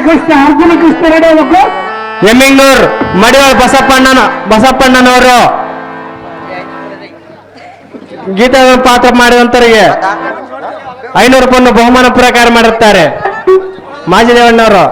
ಕೃಷ್ಣ ಅರ್ಜುನ ಕೃಷ್ಣ ರೆಡಿ ಆಗ್ಬೇಕು. ಎಮ್ಮಿಂಗ್ನೂರ್ ಮಡಿವಾಳ್ ಬಸಪ್ಪಣ್ಣನವರು ಗೀತಾ ಪಾತ್ರ ಮಾಡಿದಂತರಿಗೆ 500 ರೂಪಾಯಿ ಬಹುಮಾನ ಪುರಸ್ಕಾರ ಮಾಡಿರ್ತಾರೆ. ಮಾಜಿ ದೇವಣ್ಣವರು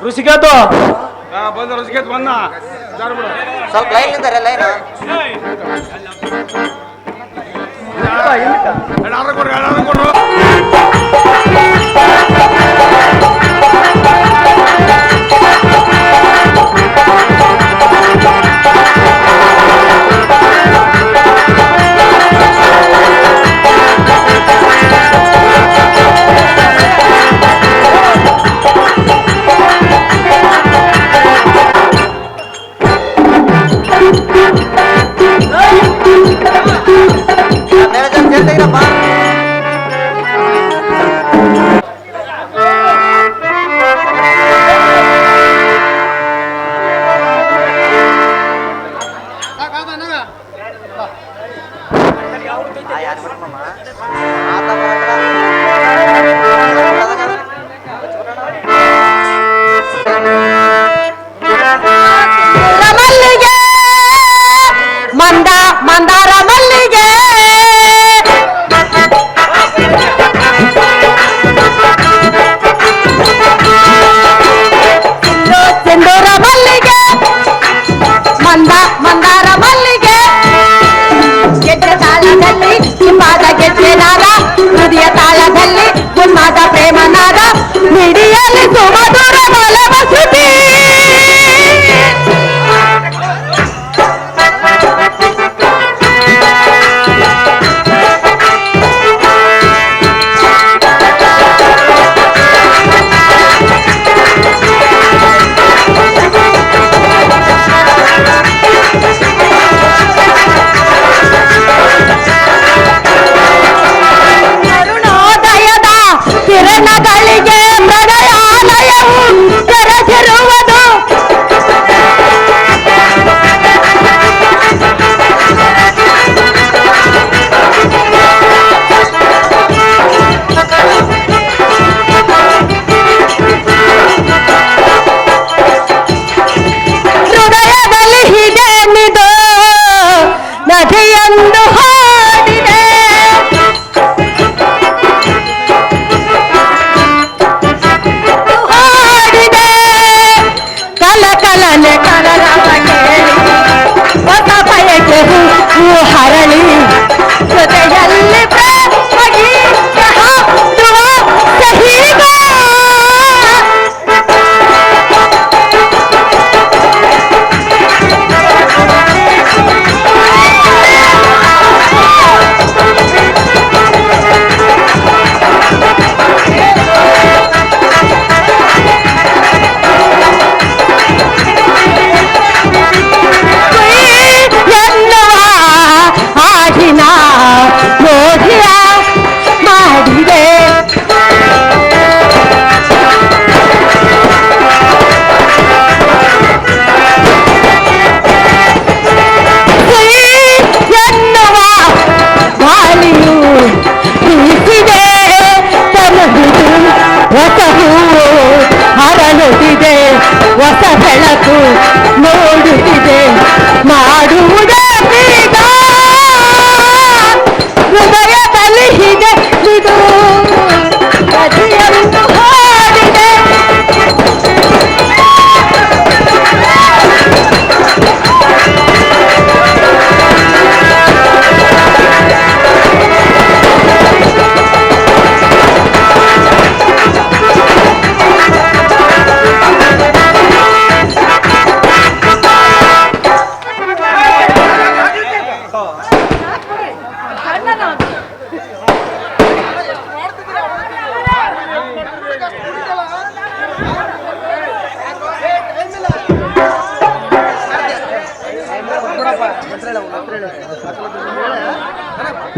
ಋಷಿಕೇತು ಬಂದ ಋಷಿಕೇತ್ ಬಂದ ಸ್ವಲ್ಪ ಲೈನ್ ಇದ್ದಾರೆ ಲೈನ್ ಕೊಡ್ರು ಮಲ್ಲಿಗೆ ಮಂದಾರ ಮಲ್ಲಿಗೆ ಸಿಂಧೂರ ಮಲ್ಲಿಗೆ ಮಂದಾರ ಮಲ್ಲಿಗೆ ಗೆಜ್ಜೆ ತಾಳದಲ್ಲಿ ಹಿಂಪಾದ ಗೆಜ್ಜೆ ನಾದ ಹೃದಯ ತಾಳದಲ್ಲಿ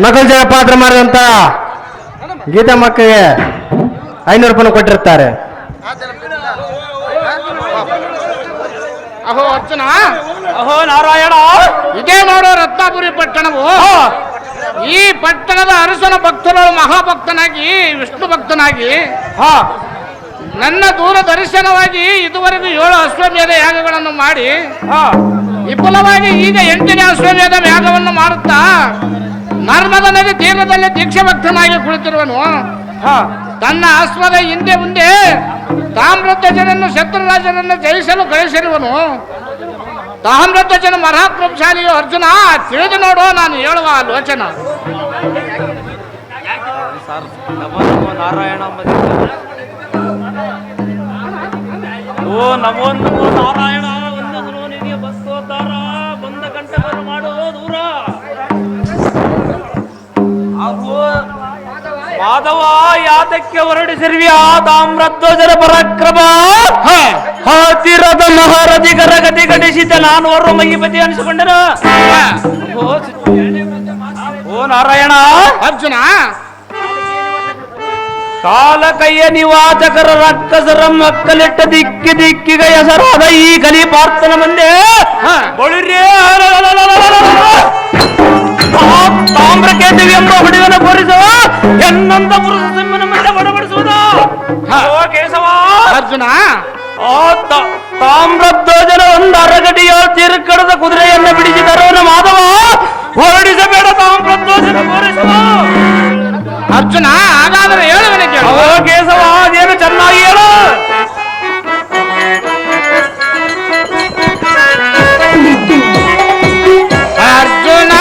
ನಕಲ್ ಜಯ ಪಾತ್ರ ಮಾಡಿದಂತ ಗೀತಾ ಮಕ್ಕಳಿಗೆ 500 ರೂಪಾಯಿ ಕೊಟ್ಟಿರ್ತಾರೆ. ಅಹೋ ಅರ್ಜುನ, ಅಹೋ ನಾರಾಯಣ, ಇದೇ ನೋಡೋ ರತ್ನಾಪುರಿ ಪಟ್ಟಣವು. ಈ ಪಟ್ಟಣದ ಅರಸನ ಭಕ್ತರು ಮಹಾಭಕ್ತನಾಗಿ ವಿಷ್ಣು ಭಕ್ತನಾಗಿ ನನ್ನ ದೂರ ದರ್ಶನವಾಗಿ ಇದುವರೆಗೂ 7 ಅಶ್ವಮೇಧ ಯಾಗಗಳನ್ನು ಮಾಡಿ ವಿಪುಲವಾಗಿ ಈಗ 8ನೇ ಅಶ್ವಮೇಧ ಯಾಗವನ್ನು ಮಾಡುತ್ತಾ ನರ್ಮದ ನದಿ ತೀರದಲ್ಲಿ ದೀಕ್ಷೆ ಭಕ್ತನಾಗಿ ಕುಳಿತಿರುವನು. ತನ್ನ ಅಶ್ವದ ಹಿಂದೆ ಮುಂದೆ ತಾಮ್ರಧ್ವಜನನ್ನು ಶತ್ರುರಾಜನನ್ನು ಜಯಿಸಲು ಕಳಿಸಿರುವನು. ತಾಮ್ರಧ್ವಜನ ಮಹಾಪ್ರಭಾಶಾಲಿಯು ಅರ್ಜುನ, ತಿಳಿದು ನೋಡು ನಾನು ಹೇಳುವ ಲೋಚನ. ನಾರಾಯಣ ಓ ನಮೋ ನಮೋ ನಾರಾಯಣ. ಒಂದೊಂದು ನಿನಗೆ ಬಸ್ತೋತಾರ ಬಂದ ಗಂಟೆಗಳು ಮಾಡೋ ದೂರ. ಮಾಧವ ಯಾತಕ್ಕೆ ಹೊರಡಿಸಿರ್ವಿ ಆ ತಾಮ್ರಧ್ವಜರ ಪರಾಕ್ರಮ? ಹತ್ತಿರದ ಮಹಾರಥಿ ಗರಗತಿ ಘಟಿಸಿದ್ದ ನಾನು ಹೊರ ಮಹಿಪತಿ ಅನಿಸಿಕೊಂಡನ. ಓ ನಾರಾಯಣ. ಅರ್ಜುನ, ಕಾಲ ಕೈಯ ನಿವಾಚಕರ ರಕ್ಕಸರ ಮಕ್ಕಲಿಟ್ಟ ದಿಕ್ಕಿ ದಿಕ್ಕಿಗೆ ಹೆಸರಾದ ಈ ಕಲಿಪಾರ್ಥನ ಮುಂದೆ ಬಳಿರೇ ತಾಮ್ರಕೇತವಿ ಎಂಬ ಹುಡುಗನ ಕೋರಿಸುವ ಎನ್ನಂತ ಪುರುಷ ಸಿಂಹನ ಮುಂದೆ ಬಡಬಡಿಸುವುದು. ಕೇಶವ ಅರ್ಜುನ, ತಾಮ್ರಧ್ವಜನ ಒಂದು ಅರಗಟಿಯ ತಿರುಕಡದ ಕುದುರೆಯನ್ನು ಬಿಡಿಸಿದರೋನ ಮಾಧವ ಹೊರಡಿಸಬೇಡ ತಾಮ್ರಧ್ವಜನ ಕೋರಿಸುವ. ಅರ್ಜುನ, ಹಾಗಾದರೆ ಹೇಳುವನೆ ಕೇಳು. ಕೇಶವ ಅದೇನು ಚೆನ್ನಾಗಿ ಹೇಳು. ಅರ್ಜುನ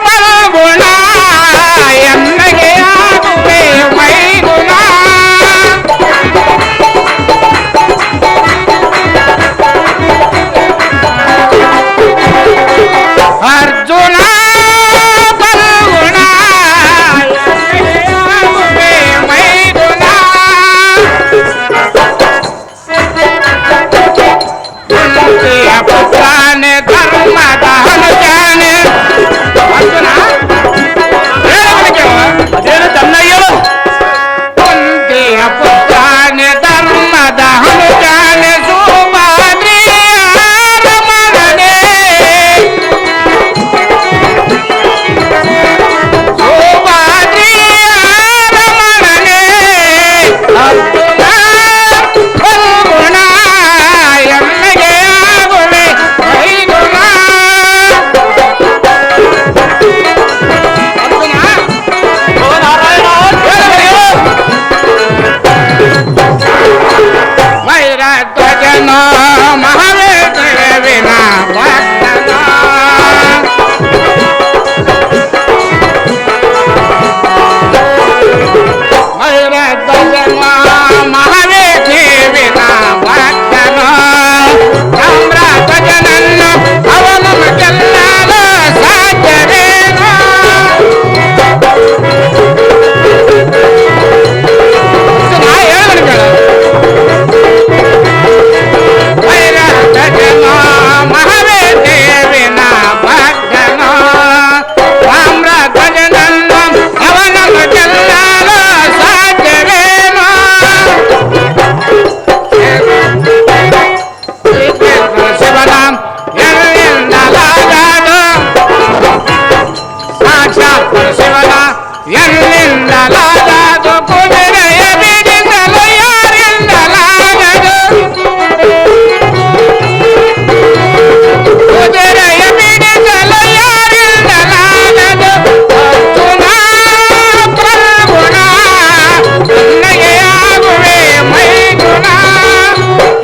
ಬಲಗುಣ ಎನ್ನಗೆ ಆಗುವೆ ಮೈಗುಣ. ಅರ್ಜುನ ಬಲಗುಣ ಎನ್ನಗೆ ಆಗುವೆ ಮೈಗುಣ. ಕುಂತಿಯ ಪುತ್ರನೇ ಧರ್ಮದ ಅನುಜಾನೆ. ಅರ್ಜುನ, ಹೇಳುವನೆ ಕೇಳು. ಅದೇನು ಚೆನ್ನಾಗಿ ಹೇಳು. ಕುಂತಿಯ ಪುತ್ರನೇ ಧರ್ಮದ ಅನುಜಾನೆ ಸುಭದ್ರಿಯ ರಮಣನೆ. ಸುಭದ್ರಿಯ ರಮಣನೆ. ಅರ್ಜುನ ಬಲಗುಣ ಎಮ್ಮೆಗೆ ಆಗುವೆ ಮೈಗುಣ. ಅರ್ಜುನ, ಓ ನಾರಾಯಣ ವೈರಧ್ವಜನ ಮಹಾವೇದೇವಿನ ಭಕ್ತನ. ವೈರಧ್ವಜನ ಮಹಾವೇದೇವಿನ ಭಕ್ತನ. ತಾಮ್ರಧ್ವಜನನ್ನು ಅವನನ್ನು ಗೆಲ್ಲಲು ಸಾಧ್ಯವೇನೋ. ನಾ ಹೇಳುವನೆ ಕೇಳು. ವೈರಧ್ವಜನ ಮಹಾವೇದೇವಿನ ಭಕ್ತನ. ತಾಮ್ರಧ್ವಜನನ್ನು ಅವನನ್ನು ಗೆಲ್ಲಲು ಸಾಧ್ಯವೇನೋ. ಶಿವನ ಎಲ್ಲಿಂದಲಾಗದು ಸಾಕ್ಷಾತ್ ಶಿವನ ಎಲ್ಲಿಂದಲಾಗದು. ಕುದುರೆಯ ಬಿಡಿಸಲು ಯಾರಿಂದಲಾಗದು. ಕುದುರೆಯ ಬಿಡಿಸಲು ಯಾರಿಂದಲಾಗದು. ಅರ್ಜುನ ಪ್ರಗುಣ ತನ್ನಗೆ ಆಗುವೆ ಮೈಗುಣ.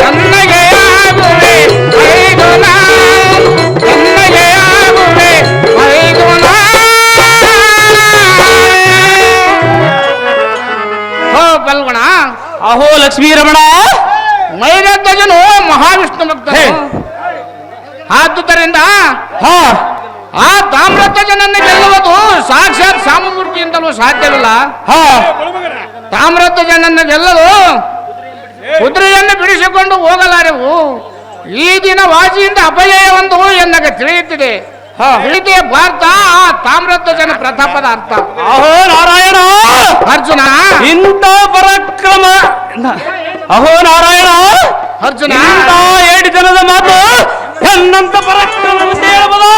ತನ್ನಗೆ ಆಗುವೆ ಮೈಗುಣ. ತನ್ನಗೆ ಆಗುವೆ ಮೈಗುಣ. ಹೋ ಬಲ್ಗುಣ. ಅಹೋ ಲಕ್ಷ್ಮೀ ರಮಣ. ವೈರಧ್ವಜನು ಮಹಾವಿಷ್ಣು ಭಕ್ತನು. ಆದುದರಿಂದ ಆ ತಾಮ್ರಧ್ವಜನನ್ನು ಗೆಲ್ಲುವುದು ಸಾಕ್ಷಾತ್ ಸಾಮಮೂರ್ತಿಯಿಂದಲೂ ಸಾಧ್ಯವಿಲ್ಲ. ತಾಮ್ರಧ್ವಜನನ್ನು ಗೆಲ್ಲಲು ಕುದುರೆಯನ್ನು ಬಿಡಿಸಿಕೊಂಡು ಹೋಗಲಾರೆವು. ಈ ದಿನ ವಾಜಿಯಿಂದ ಅಪಜಯ ಒಂದು ಎನ್ನಗೆ ತಿಳಿಯುತ್ತಿದೆ. ಇದೇ ಭಾರತ ಆ ತಾಮ್ರಧ್ವಜನ ಪ್ರತಾಪದ ಅರ್ಥ. ಅಹೋ ನಾರಾಯಣ ಅರ್ಜುನ ಇಂಥ ಪರಾಕ್ರಮ, ಅಹೋ ನಾರಾಯಣ ಅರ್ಜುನ ಇಂಥ 7 ಜನದ ಮಾತು ಎನ್ನಂತ ಪರಾಕ್ರಮ ಮುಂದೆ ಹೇಳ್ಬೋದು.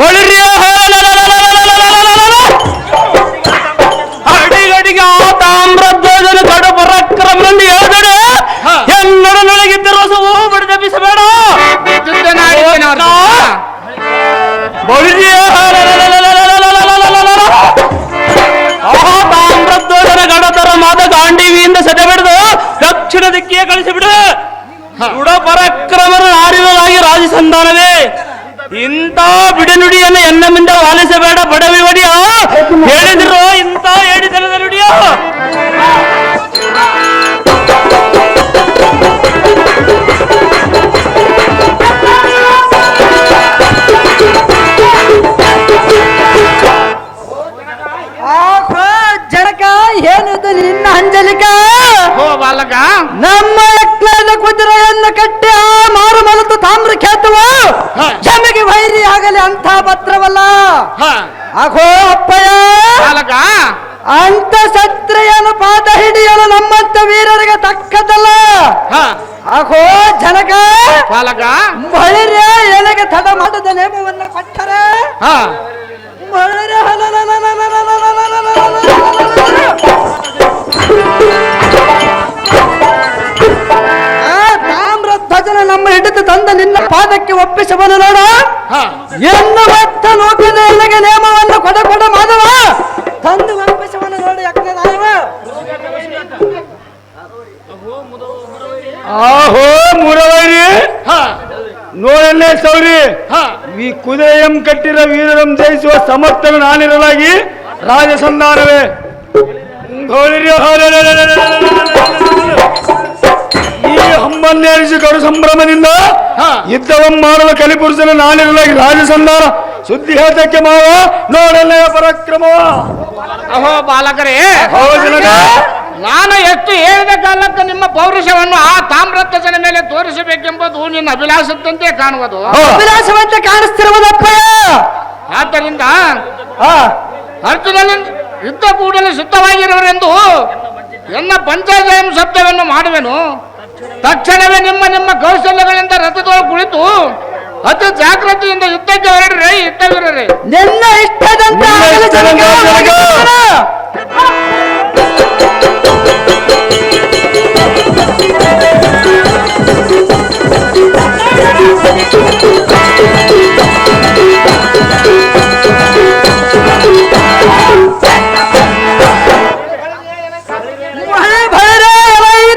ಬಳಿರಿ ಅಡಿಗಡಿಗೆ ಆ ತಾಮ್ರಧ್ವಜನ ಕಡು ಪರಾಕ್ರಮ ಹೇಳಿದರೆ ಎಲ್ಲರ ನನಗಿದ್ದ ರಸವು ಬಡಿದೆಬ್ಬಿಸಬೇಡ. ಬಳಿರಿ ತಾಮ್ರಧ್ವಜನ ಗಡತರ ಮಾದ ಗಾಂಡೀವಿಯಿಂದ ಸದೆ ಬಿಡಿದು ದಕ್ಷಿಣ ದಿಕ್ಕಿಗೆ ಕಳಿಸಿಬಿಡು. ದೃಢ ಪರಾಕ್ರಮನ ನಾರಿಗಳಾಗಿ ರಾಜಸಂಧಾನವೇ. ಇಂಥ ಬಿಡಿನುಡಿಯನ್ನು ಎನ್ನ ಮುಂದೆ ಆಲಿಸಬೇಡ ಬಡವಿ ಒಡಿಯ. ಹೇಳಿದ್ರು ಇಂಥ 7 ಜನದ ನುಡಿಯ. ಜನಕ ಏನಿದು ನಿನ್ನ ಅಂಜಲಿಕ? ಹೋ ಬಾಲಕ, ನಮ್ಮ ಎಕ್ಲದ ಕುದುರೆಯನ್ನು ಕಟ್ಟಿ ಆ ಮಾರು ಮಲತು ತಾಮ್ರ ಖ್ಯಾತವ ಜಮಿಗೆ ವೈರಿ ಆಗಲಿ ಅಂತ ಪತ್ರವಲ್ಲ. ಅಹೋ ಅಪ್ಪಯ್ಯ ಬಾಲಕ, ಅಂತ ಕ್ಷತ್ರಿಯನ ಪಾದ ಹಿಡಿಯಲು ನಮ್ಮಂತ ವೀರರಿಗೆ ತಕ್ಕದಲ್ಲ. ಅಹೋ ಜನಕ ಬಾಲಕ, ಬಳಿರೆ ಎನಗೆ ತಡ ಮಾಡದ ನೇಮವನ್ನು ಕೊಟ್ಟರೆ ಬಳಿರೆ ತಾಮ್ರ ಧ್ವಜನ ನಮ್ಮ ಹಿಡಿದು ತಂದ ನಿನ್ನ ಪಾದಕ್ಕೆ ಒಪ್ಪಿಸಬಲ್ಲ ನೋಡ. ಎನ್ನುವತ್ತ ಲೋಕದ ಎನಗೆ ನೇಮವನ್ನು ಕೊಡ ಮಾಧವ ತಂದು ಒಪ್ಪಿಸಬಲ್ಲ ನೋಡಿ. ಆಹೋ ಮುರವೈರಿ ನೋಡಲ್ಲೇ ಸೌರಿ ಈ ಕುದುರೆಯಂ ಕಟ್ಟಿರ ವೀರರಂ ಜಯಿಸುವ ಸಮರ್ಥನು ನಾನಿರಲಾಗಿ ರಾಜಸಂಧಾನವೇ. ಈ ಹಮ್ಮನ್ನೇರಿಸಿ ಕಡು ಸಂಭ್ರಮದಿಂದ ಯುದ್ಧವಂ ಮಾಡಲು ಕಲಿಪುರುಷನು ನಾನಿರಲಾಗಿ ರಾಜಸಂಧಾನ ಸುದ್ದಿ ಹೇಳ್ತಕ್ಕೆ ಮಾವ ನೋಡಲ್ಲೇ ಪರಾಕ್ರಮ. ಅಹೋ ಬಾಲಕರೇ, ನಾನು ಎಷ್ಟು ಹೇಳಿದ ಕಾಲಕ್ಕೆ ನಿಮ್ಮ ಪೌರುಷವನ್ನು ಆ ತಾಮ್ರಧ್ವಜನ ಮೇಲೆ ತೋರಿಸಬೇಕೆಂಬುದು ನಿನ್ನ ಅಭಿಲಾಷದಂತೆ ಕಾಣುವುದು. ಅಭಿಲಾಷವಂತೆ ಕಾಣಿಸ್ತಿರುವುದಪ್ಪ. ಆದ್ದರಿಂದ ಅರ್ಜುನನ ಯುದ್ಧ ಕೂಡಲೇ ಸಿದ್ಧವಾಗಿರುವರೆಂದು ಎನ್ನ ಪಂಚಾಜಯಂ ಶಬ್ದವನ್ನು ಮಾಡುವೆನು. ತಕ್ಷಣವೇ ನಿಮ್ಮ ಕೌಶಲ್ಯಗಳಿಂದ ರಥದೊಳಗೆ ಕುಳಿತು ಅತಿ ಜಾಗೃತಿಯಿಂದ ಯುದ್ಧಕ್ಕೆ ಹೊರಡ್ರೆ ಯುದ್ಧವಿರರೆ. ನಿನ್ನ ಇಷ್ಟದಂತೆ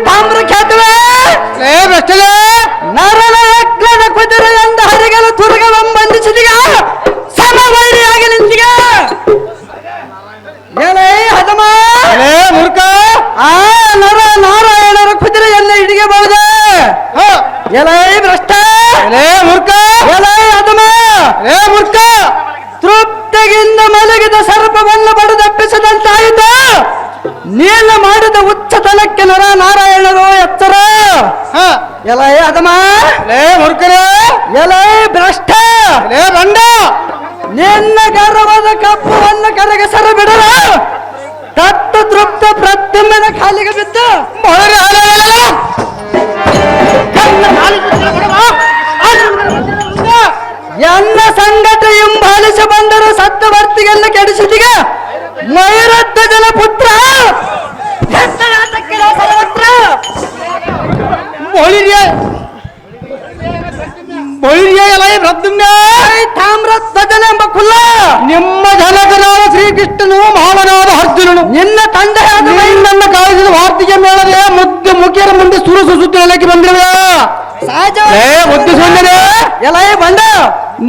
ತಾಮ್ರ ಖ್ಯಾತವೇ ನರನ ಎಕ್ಲದ ಕುದುರೆಯಿಂದ ಹರಿಗಲು ತುರ್ಗವಂ ಬಂಧಿಸಿದಿಗ ಸಮವೈರಿಯಾಗಿ ನಿಂತಿಗ ಎಲೈ ಹದಮ ಮೂರ್ಖ ಆ ನರ ನಾರಾಯಣರ ಕುದುರೆಯನ್ನು ಹಿಡಿಯಬಹುದೇ? ಎಲೈ ಭ್ರಷ್ಟ ಮೂರ್ಖ ಎಲೈ ಹದಮ ಮೂರ್ಖ ತೃಪ್ತಿಗಿಂದ ಮಲಗಿದ ಸರ್ಪವನ್ನು ಬಡದಪ್ಪಿಸದಂತಾಯಿತು. ನೀನು ಮಾಡಿದ ಉಚ್ಚತನಕ್ಕೆ ನರ ನಾರಾಯಣರು ಎತ್ತರ. ಎಲೈ ಹದಮ ಮೂರ್ಖರೇ ಎಲೈ ಭ್ರಷ್ಟ ಬಂಡ ನಿನ್ನ ಗರ್ವದ ಕಪ್ಪವನ್ನು ಕರಗಸರ ಬಿಡರ ತತ್ತ ತೃಪ್ತ ಪ್ರದ್ಯುಮ್ನ ಕಾಲಿಗೆ ಬಿದ್ದ ಎನ್ನ ಸಂಗಟ ಹಿಂಬಾಲಿಸ ಬಂದರು ಸತ್ತವರ್ತಿಗೆಲ್ಲ ಕೆಡಿಸಿದಿಗ ಮೈರಧ್ವಜನ ಪುತ್ರ ತಾಮ್ರಧ್ವಜನ ಎಂಬ ಕುಲ್ಲ ನಿಮ್ಮ ಜನಕನಾದ ಶ್ರೀಕೃಷ್ಣನು ಮಾವನಾದ ಅರ್ಜುನನು ನಿನ್ನ ತಂದೆಯಾದ ನನ್ನ ಕಾಲದ ವಾರ್ತಿಗೆ ಮೇಳದೆ ಮುದ್ದು ಮುಖಿಯರ ಮುಂದೆ ಸುರುಸು ಸುತ್ತು ಹೇಳಕ್ಕೆ ಬಂದಿರುವ ಮುದ್ದು ಸೊಂದರೆ ಎಲೈ ಬಂಡ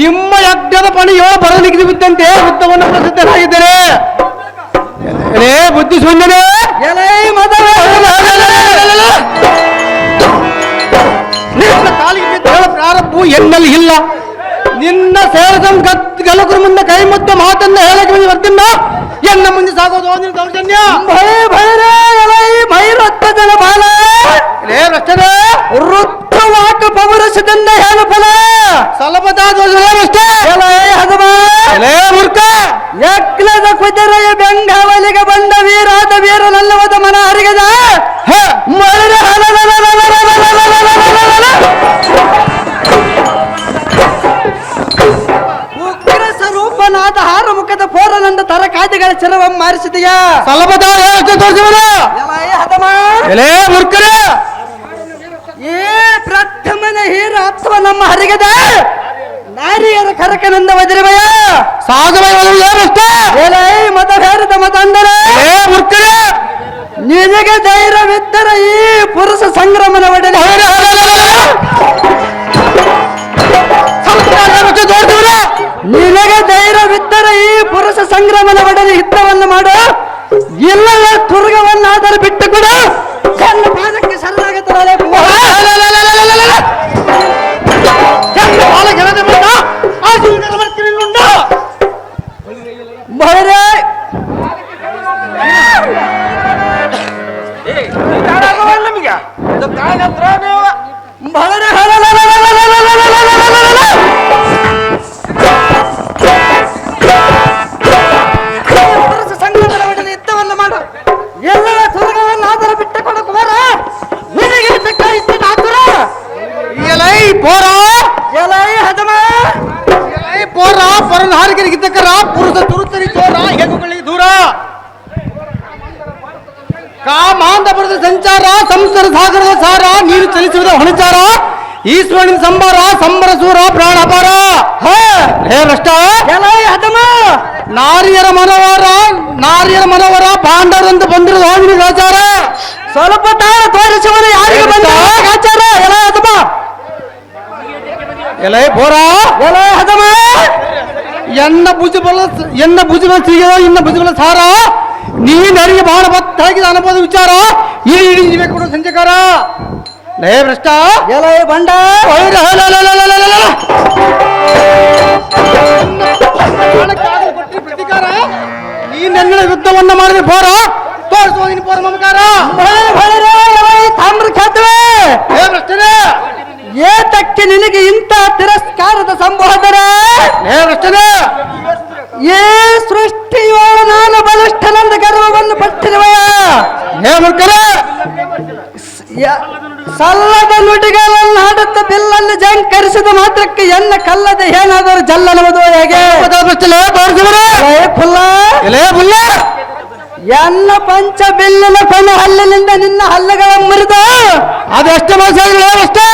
ನಿಮ್ಮ ಯಜ್ಞದ ಪಣಿಯೋ ಬರಲಿಕ್ಕೆ ಬಿದ್ದಂತೆ ಯುದ್ಧವನ್ನು ಪ್ರಸಿದ್ಧರಾಗಿದ್ದಾರೆ. ಬುದ್ಧಿ ಸೊಂದರೆ ಎಲೈ ಮದವೇ ನಿನ್ನ ಕಾಲಿಗೆ ಬಿದ್ದ ಪ್ರಾರಂಭ ಎನ್ನಲ್ಲಿ ಇಲ್ಲ. ನಿನ್ನ ಸೇರದಂ ಗಲಕರ ಮುಂದೆ ಕೈ ಮುದ್ದ ಮಾತನ್ನ ಹೇಳಕ್ಕೆ ಬರ್ತಿನ್ನ ಎನ್ನ ಮುಂದೆ ಸಾಗೋದು ನಿನ್ನ ದೌರ್ಜನ್ಯ. ಭೈರತ್ವಜನ ಬಾಲ ಋತುವಾಕ ಪೌರಸದಿಂದ ಹೇಳು ಫಲ ಸಲಪದ ದೋಷ ಮೂರ್ಖ ಎಕ್ಲದ ಕುದುರೆಯ ಬೆಂಗಾವಲಿಗೆ ಬಂದ ವೀರಾದ ವೀರನಲ್ಲವದ ಮನ ಹರಿಗದ ಉಗ್ರ ಸ್ವರೂಪನಾದ ಹಾರ ಮುಖದ ಪೋರನಂದ ತರಕಾದಿಗಳ ಚಿರವ ಮಾರಿಸಿದೆಯ ಸಲಪದ ಮೂರ್ಖರ ಏ ಪ್ರಥಮನ ಹೀರ ಅಥವಾ ನಮ್ಮ ಹರಿಗದ ನಾರಿಯರ ಕರಕನಂದ ವಜ್ರಮಯ ಮತ ಹೇರಿದ ಮತ ಅಂದರೆ ನಿನಗೆ ಧೈರ್ಯವಿದ್ದರೆ ಈ ಪುರುಷ ಸಂಗ್ರಮನ ಒಡನೆ ನಿನಗೆ ಧೈರ್ಯವಿದ್ದರೆ ಈ ಪುರುಷ ಸಂಗ್ರಮನ ಒಡನೆ ಯುದ್ಧವನ್ನು ಮಾಡು ಇಲ್ಲವೇ ತುರ್ಗವನ್ನಾದರೂ ಬಿಟ್ಟು ಕೊಡು ಸಣ್ಣ ಪಾದಕ್ಕೆ ಸಣ್ಣಾಗುತ್ತದೆ ಸಂಗ್ರಮನ ಒಡನೆ ಯುದ್ಧವನ್ನು ಮಾಡು ಎಲ್ಲರ ಸ್ವರ್ಗವನ್ನಾದರೂ ಬಿಟ್ಟುಕೊಂಡು ಕುಮಾರ ನಿನಗೆ ಬೇಕಾಯಿತು ಆತುರ ಎಲೈ ಪೋರ ಎಲೈ ಹದಮ ಎಲೈ ಪೋರ ಪರನ ಹಾರಿಗೆಗಿದ್ದಕ್ಕರ ಪುರುಷ ತುರುತರಿ ಚೋರ ಹೆಗುಗಳಿಗೆ ದೂರ ಕಾಮಾಂಧಪುರದ ಸಂಚಾರ ಸಂಸಾರ ಸಾಗರದ ಸಾರ ನೀರು ಚಲಿಸುವುದ ಹೊಣಚಾರ ಈಶ್ವರನ ಸಂಬಾರ ಸಂಬರ ಸೂರ ಪ್ರಾಣ ಅಪಾರ ಹೇ ಭ್ರಷ್ಟ ಎಲೈ ಹದಮ ನಾರಿಯರ ಮನವರ ಪಾಂಡವರಂತ ಬಂದಿರೋದು ಹೋಗಿನ ಆಚಾರ ಸ್ವಲ್ಪ ತಾಳ ತೋರಿಸುವುದು ಯಾರಿಗೆ ಬಂದ ಆಚಾರ ಎಲ ಹದಮ ಎಲೈ ಬೋರ ಎಲೈ ಹದಮ ಎನ್ನ ಭುಜಬಲ ಸಿಗಿದ ಇನ್ನ ಭುಜಬಲ ಸಾರ ನೀನರಿಗೆ ಬಹಳ ಭಕ್ತಾಗಿದೆ ಅನುಭವದ ವಿಚಾರ ಈ ಕೊಡು ಸಂಜೆಕಾರ ಲೇ ಭ್ರಷ್ಟ ಎಲೈ ಬಂಡ ಪ್ರತಿಕಾರ ಈ ನನ್ನ ಯುದ್ಧವನ್ನ ಮಾಡಿದ ಪೋರ ತೋರಿಸುವ ಪೋರ ಮಮಕಾರ ತಾಮ್ರ ಖ್ಯಾತವೇ ಏತಕ್ಕೆ ನಿನಗೆ ಇಂಥ ತಿರಸ್ಕಾರದ ಸಂಬೋಧನ ಏ ಸೃಷ್ಟಿಯೋಳ ನಾನು ಬಲಿಷ್ಠನಂದ ಗರ್ವವನ್ನು ಪಟ್ಟಿರುವೆಯ ಸಲ್ಲದ ನುಡಿಗಳನ್ನು ಆಡುತ್ತ ಬಿಲ್ಲನ್ನು ಜಂಕರಿಸಿದ ಮಾತ್ರಕ್ಕೆ ಎನ್ನ ಕಲ್ಲದೆ ಏನಾದರೂ ಜಲ್ಲನವುದು ಹೇಗೆ ಎನ್ನ ಪಂಚ ಬಿಲ್ಲಿನ ಕೊನೆ ಹಲ್ಲಿನಿಂದ ನಿನ್ನ ಹಲ್ಲುಗಳ ಮುರಿದು ಅದೆಷ್ಟು ಅಷ್ಟೇ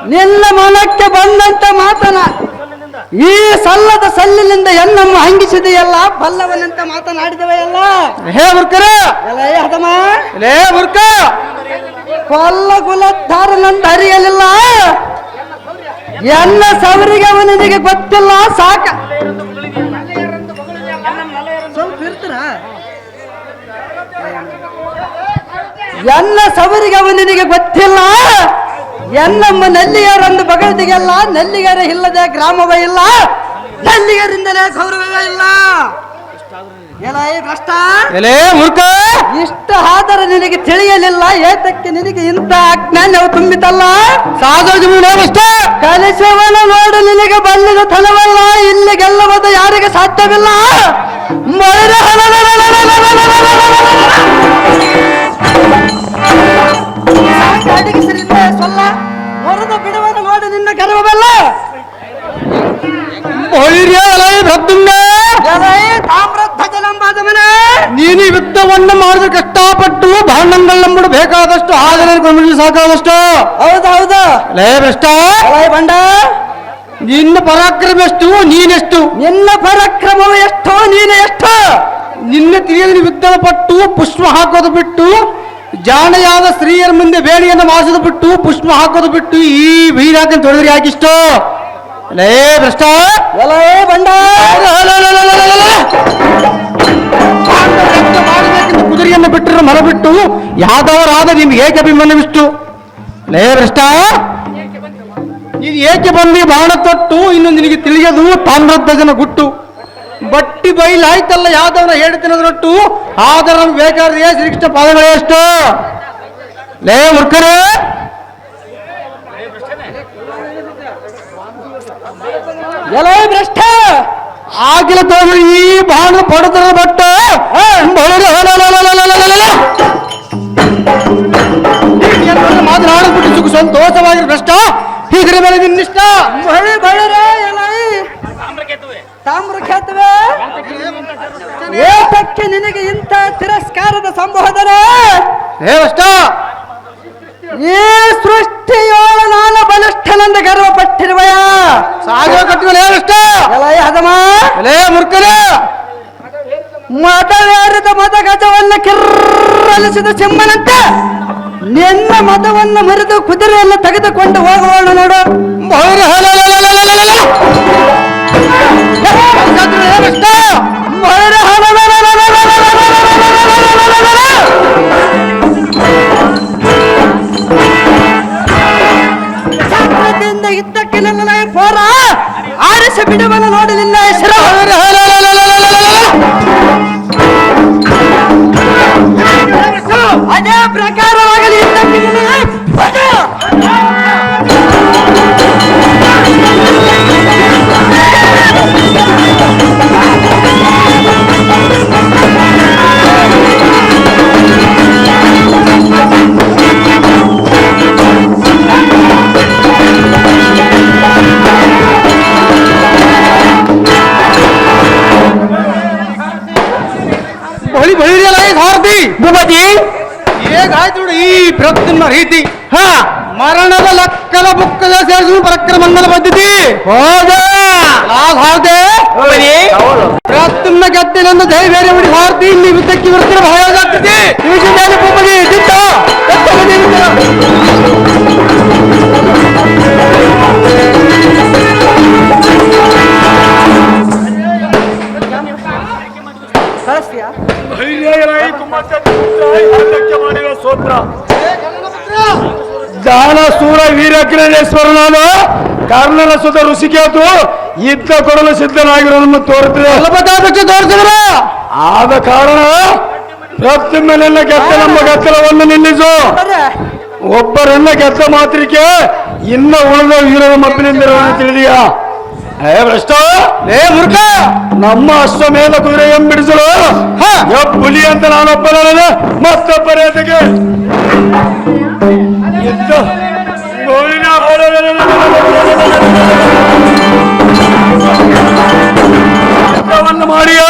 ನಿನ್ನ ಮನಕ್ಕೆ ಬಂದಂತ ಮಾತನ ಈ ಸಲ್ಲದ ಸಲ್ಲಿನಿಂದ ಎನ್ನಮ್ಮ ಹಂಗಿಸಿದೆಯಲ್ಲ ಬಲ್ಲವನಂತ ಮಾತನಾಡಿದವೆಯಲ್ಲ ಹೇ ಮುರ್ಕರ ಲೇ ಮುರ್ಕ ಕೊಲ್ಲ ಕುಲದ್ದಾರನಂತ ಅರಿಯಲಿಲ್ಲ ಎನ್ನ ಸವರಿಗೆ ಅವನಿಗೆ ಗೊತ್ತಿಲ್ಲ ಸಾಕ ಸ್ವಲ್ಪ ಇರ್ತೀರ ಎನ್ನ ಸವರಿಗೆ ಅವನಿಗೆ ಗೊತ್ತಿಲ್ಲ ಎನ್ನಮ್ಮ ನಲ್ಲಿಗರಂದು ಬಗಳ್ದಿಗೆಲ್ಲ ನಲ್ಲಿಗರ ಇಲ್ಲದೆ ಗ್ರಾಮವೇ ಇಲ್ಲ ನಲ್ಲಿಗರಿಂದಲೇ ಗೌರವವೇ ಇಲ್ಲ ಭ್ರಷ್ಟ ಮೂರ್ಖ ಇಷ್ಟ ಆದರೂ ನಿನಗೆ ತಿಳಿಯಲಿಲ್ಲ ಏತಕ್ಕೆ ನಿನಗೆ ಇಂಥ ಅಜ್ಞಾನವು ತುಂಬಿತಲ್ಲ ಕಲಿಸುವನು ನೋಡು ನಿನಗೆ ಬಂದಿದ ತನವಲ್ಲ ಇಲ್ಲಿ ಗೆಲ್ಲುವುದು ಯಾರಿಗೆ ಸಾಧ್ಯವಿಲ್ಲ ಸೊಲ್ಲ ಮೊರದ ಬಿಡುವನ್ನು ನೋಡಿ ನಿನ್ನ ಗರ್ವವಲ್ಲ ನೀನು ಯುದ್ಧವನ್ನು ಮಾಡಿದ್ರೆ ಕಷ್ಟಪಟ್ಟು ಭಾಂಡಂಗಳನ್ನಂಬಿಡು ಬೇಕಾದಷ್ಟು ಆದರೆ ಸಾಕಾದಷ್ಟು ಹೌದೌದು ಲೇ ಭ್ರಷ್ಟ ಬಂಡ ನಿನ್ನ ಪರಾಕ್ರಮ ಎಷ್ಟು ನೀನೆಷ್ಟು ನಿನ್ನ ಪರಾಕ್ರಮವು ಎಷ್ಟೋ ನೀನು ಎಷ್ಟು ನಿನ್ನ ತಿಳಿಯದ ಯುದ್ಧ ಪಟ್ಟು ಪುಷ್ಪ ಹಾಕೋದು ಬಿಟ್ಟು ಜಾಣೆಯಾದ ಸ್ತ್ರೀಯರ ಮುಂದೆ ಬೇಡಿಯನ್ನು ಮಾಸೋದು ಬಿಟ್ಟು ಪುಷ್ಪ ಹಾಕೋದು ಬಿಟ್ಟು ಈ ವೀರಾಕನ್ ತೊಳೆದ್ರಿ ಯಾಕಿಷ್ಟು ಲೇ ಭ್ರಷ್ಟ ಬಂಡ ಕುದುರೆಯನ್ನು ಬಿಟ್ಟರೆ ಮರ ಬಿಟ್ಟು ಯಾದವರಾದ ನಿಮ್ಗೆ ಏಕೆ ಅಭಿಮಾನವಿಷ್ಟು ಲೇ ಭ್ರಷ್ಟ ನೀನು ಏಕೆ ಬಂದು ಬಾಣ ತೊಟ್ಟು ಇನ್ನು ನಿನಗೆ ತಿಳಿಯದು ತಾಮ್ರಧ್ವಜನ ಗುಟ್ಟು ಬಟ್ಟಿ ಬೈಲಾಯ್ತಲ್ಲ ಯಾವ್ದವನ ಹೇಳ್ತಿನದ್ರೊಟ್ಟು ಆದ್ರೆ ನಮ್ಗೆ ಬೇಕಾದ್ರೆ ಶ್ರೀಕೃಷ್ಣ ಪಾದಗಳೇ ಎಷ್ಟು ಲೇ ಮುರ್ಕರೇ ಎಲ್ಲ ಭ್ರಷ್ಟ ಆಗಿಲ ತೋರು ಈ ಬಾಣ ಪಡೆದ್ರ ಬಟ್ಟ ಮಾತನಾಡಿಬಿಟ್ಟು ಸುಖ ಸಂತೋಷವಾಗಿ ಭ್ರಷ್ಟ ಹೀಗ್ರ ಮೇಲೆ ನಿನ್ನಿಷ್ಟ ತಾಮ್ರಖ್ಯಾತವೇ ಏತಕ್ಕೆ ನಿನಗೆ ಇಂಥ ತಿರಸ್ಕಾರದ ಸಂಬೋಧನೆ ಹೇ ಭ್ರಷ್ಟ ಈ ಸೃಷ್ಟಿಯೋಳ ನಾನು ಬಲಿಷ್ಠನೆಂದು ಗರ್ವಪಟ್ಟಿರುವೆಯ ಸಾಗರ ಕಟ್ಟಿವಲೇ ಭ್ರಷ್ಟ ಹದಮ ಲೇ ಮುರ್ಕನ ಮತವೇರಿದ ಮತ ಗಜವನ್ನ ಕಿರ್ರಲಿಸಿದ ಸಿಂಹನಂತೆ ನಿನ್ನ ಮತವನ್ನು ಮುರಿದು ಕುದುರೆಯನ್ನು ತೆಗೆದುಕೊಂಡು ಹೋಗುವವನು ನೋಡು ಚಾಕ್ರತೆಯಿಂದ ಇದ್ದಕ್ಕೆ ನನ್ನ ಪೋರ ಆರಿಸಿ ಬಿಡುವನು ನೋಡಿ ನಿನ್ನ ಹೆಸರು ಅದೇ ಪ್ರಕಾರವಾಗಲಿ ಇದ್ದಕ್ಕೆ ಬಳಿ ಬಳಿಯಲ್ಲ ಭಾರತಿ ಭೂಪತಿ ಹೇಗಾಯ್ತು ನೋಡಿ ಈ ಪ್ರಕೃತಿನ ರೀತಿ ಮರಣದ ಲಕ್ಕಲ ಬುಕ್ಕದ ಸೇರಿಸುವ ಪರಕ್ರಮಂಗಲ ಪದ್ಧತಿ ಪ್ರಕೃತಿನ ಗದ್ದೆನನ್ನು ದಯವೇರಿ ಬಿಡಿ ಭಾರತಿ ಇಲ್ಲಿ ಯುದ್ಧಕ್ಕೆ ಬರ್ತಿರೋ ಭಯ ಆಗ್ತದೆ ಭೂಪತಿ ಜಾನ ಸೂರ ವೀರಕಿರಣೇಶ್ವರ ನಾನು ಕರ್ಣನ ಸುತ ಋಷಿಕೇತು ಯುದ್ಧ ಕೊಡಲು ಸಿದ್ಧನಾಗಿರೋದನ್ನು ತೋರುತ್ತದೆ ತೋರಿಸಿದ್ರ ಆದ ಕಾರಣ ಪ್ರತಿ ಮೇಲೆಲ್ಲ ಗೆದ್ದ ನಮ್ಮ ಗದ್ದಲವನ್ನು ನಿಲ್ಲಿಸು ಒಬ್ಬರನ್ನ ಗೆದ್ದ ಮಾತ್ರಕ್ಕೆ ಇನ್ನ ಉಳಿದ ವೀರರ ಮಬ್ಬಿನಿಂದಿರೋದನ್ನು ತಿಳಿದೀಯಾ ಭ್ರಷ್ಟ ಲೇ ಮುರುಕ ನಮ್ಮ ಅಶ್ವಮೇಧ ಕುದುರೆ ಎಂಬಿಡಿಸಲು ಹುಲಿ ಅಂತ ನಾನೊಬ್ಬನ ಮತ್ತೊಬ್ಬರ ಜೊತೆಗೆ ಯುದ್ಧವನ್ನು ಮಾಡಿಯ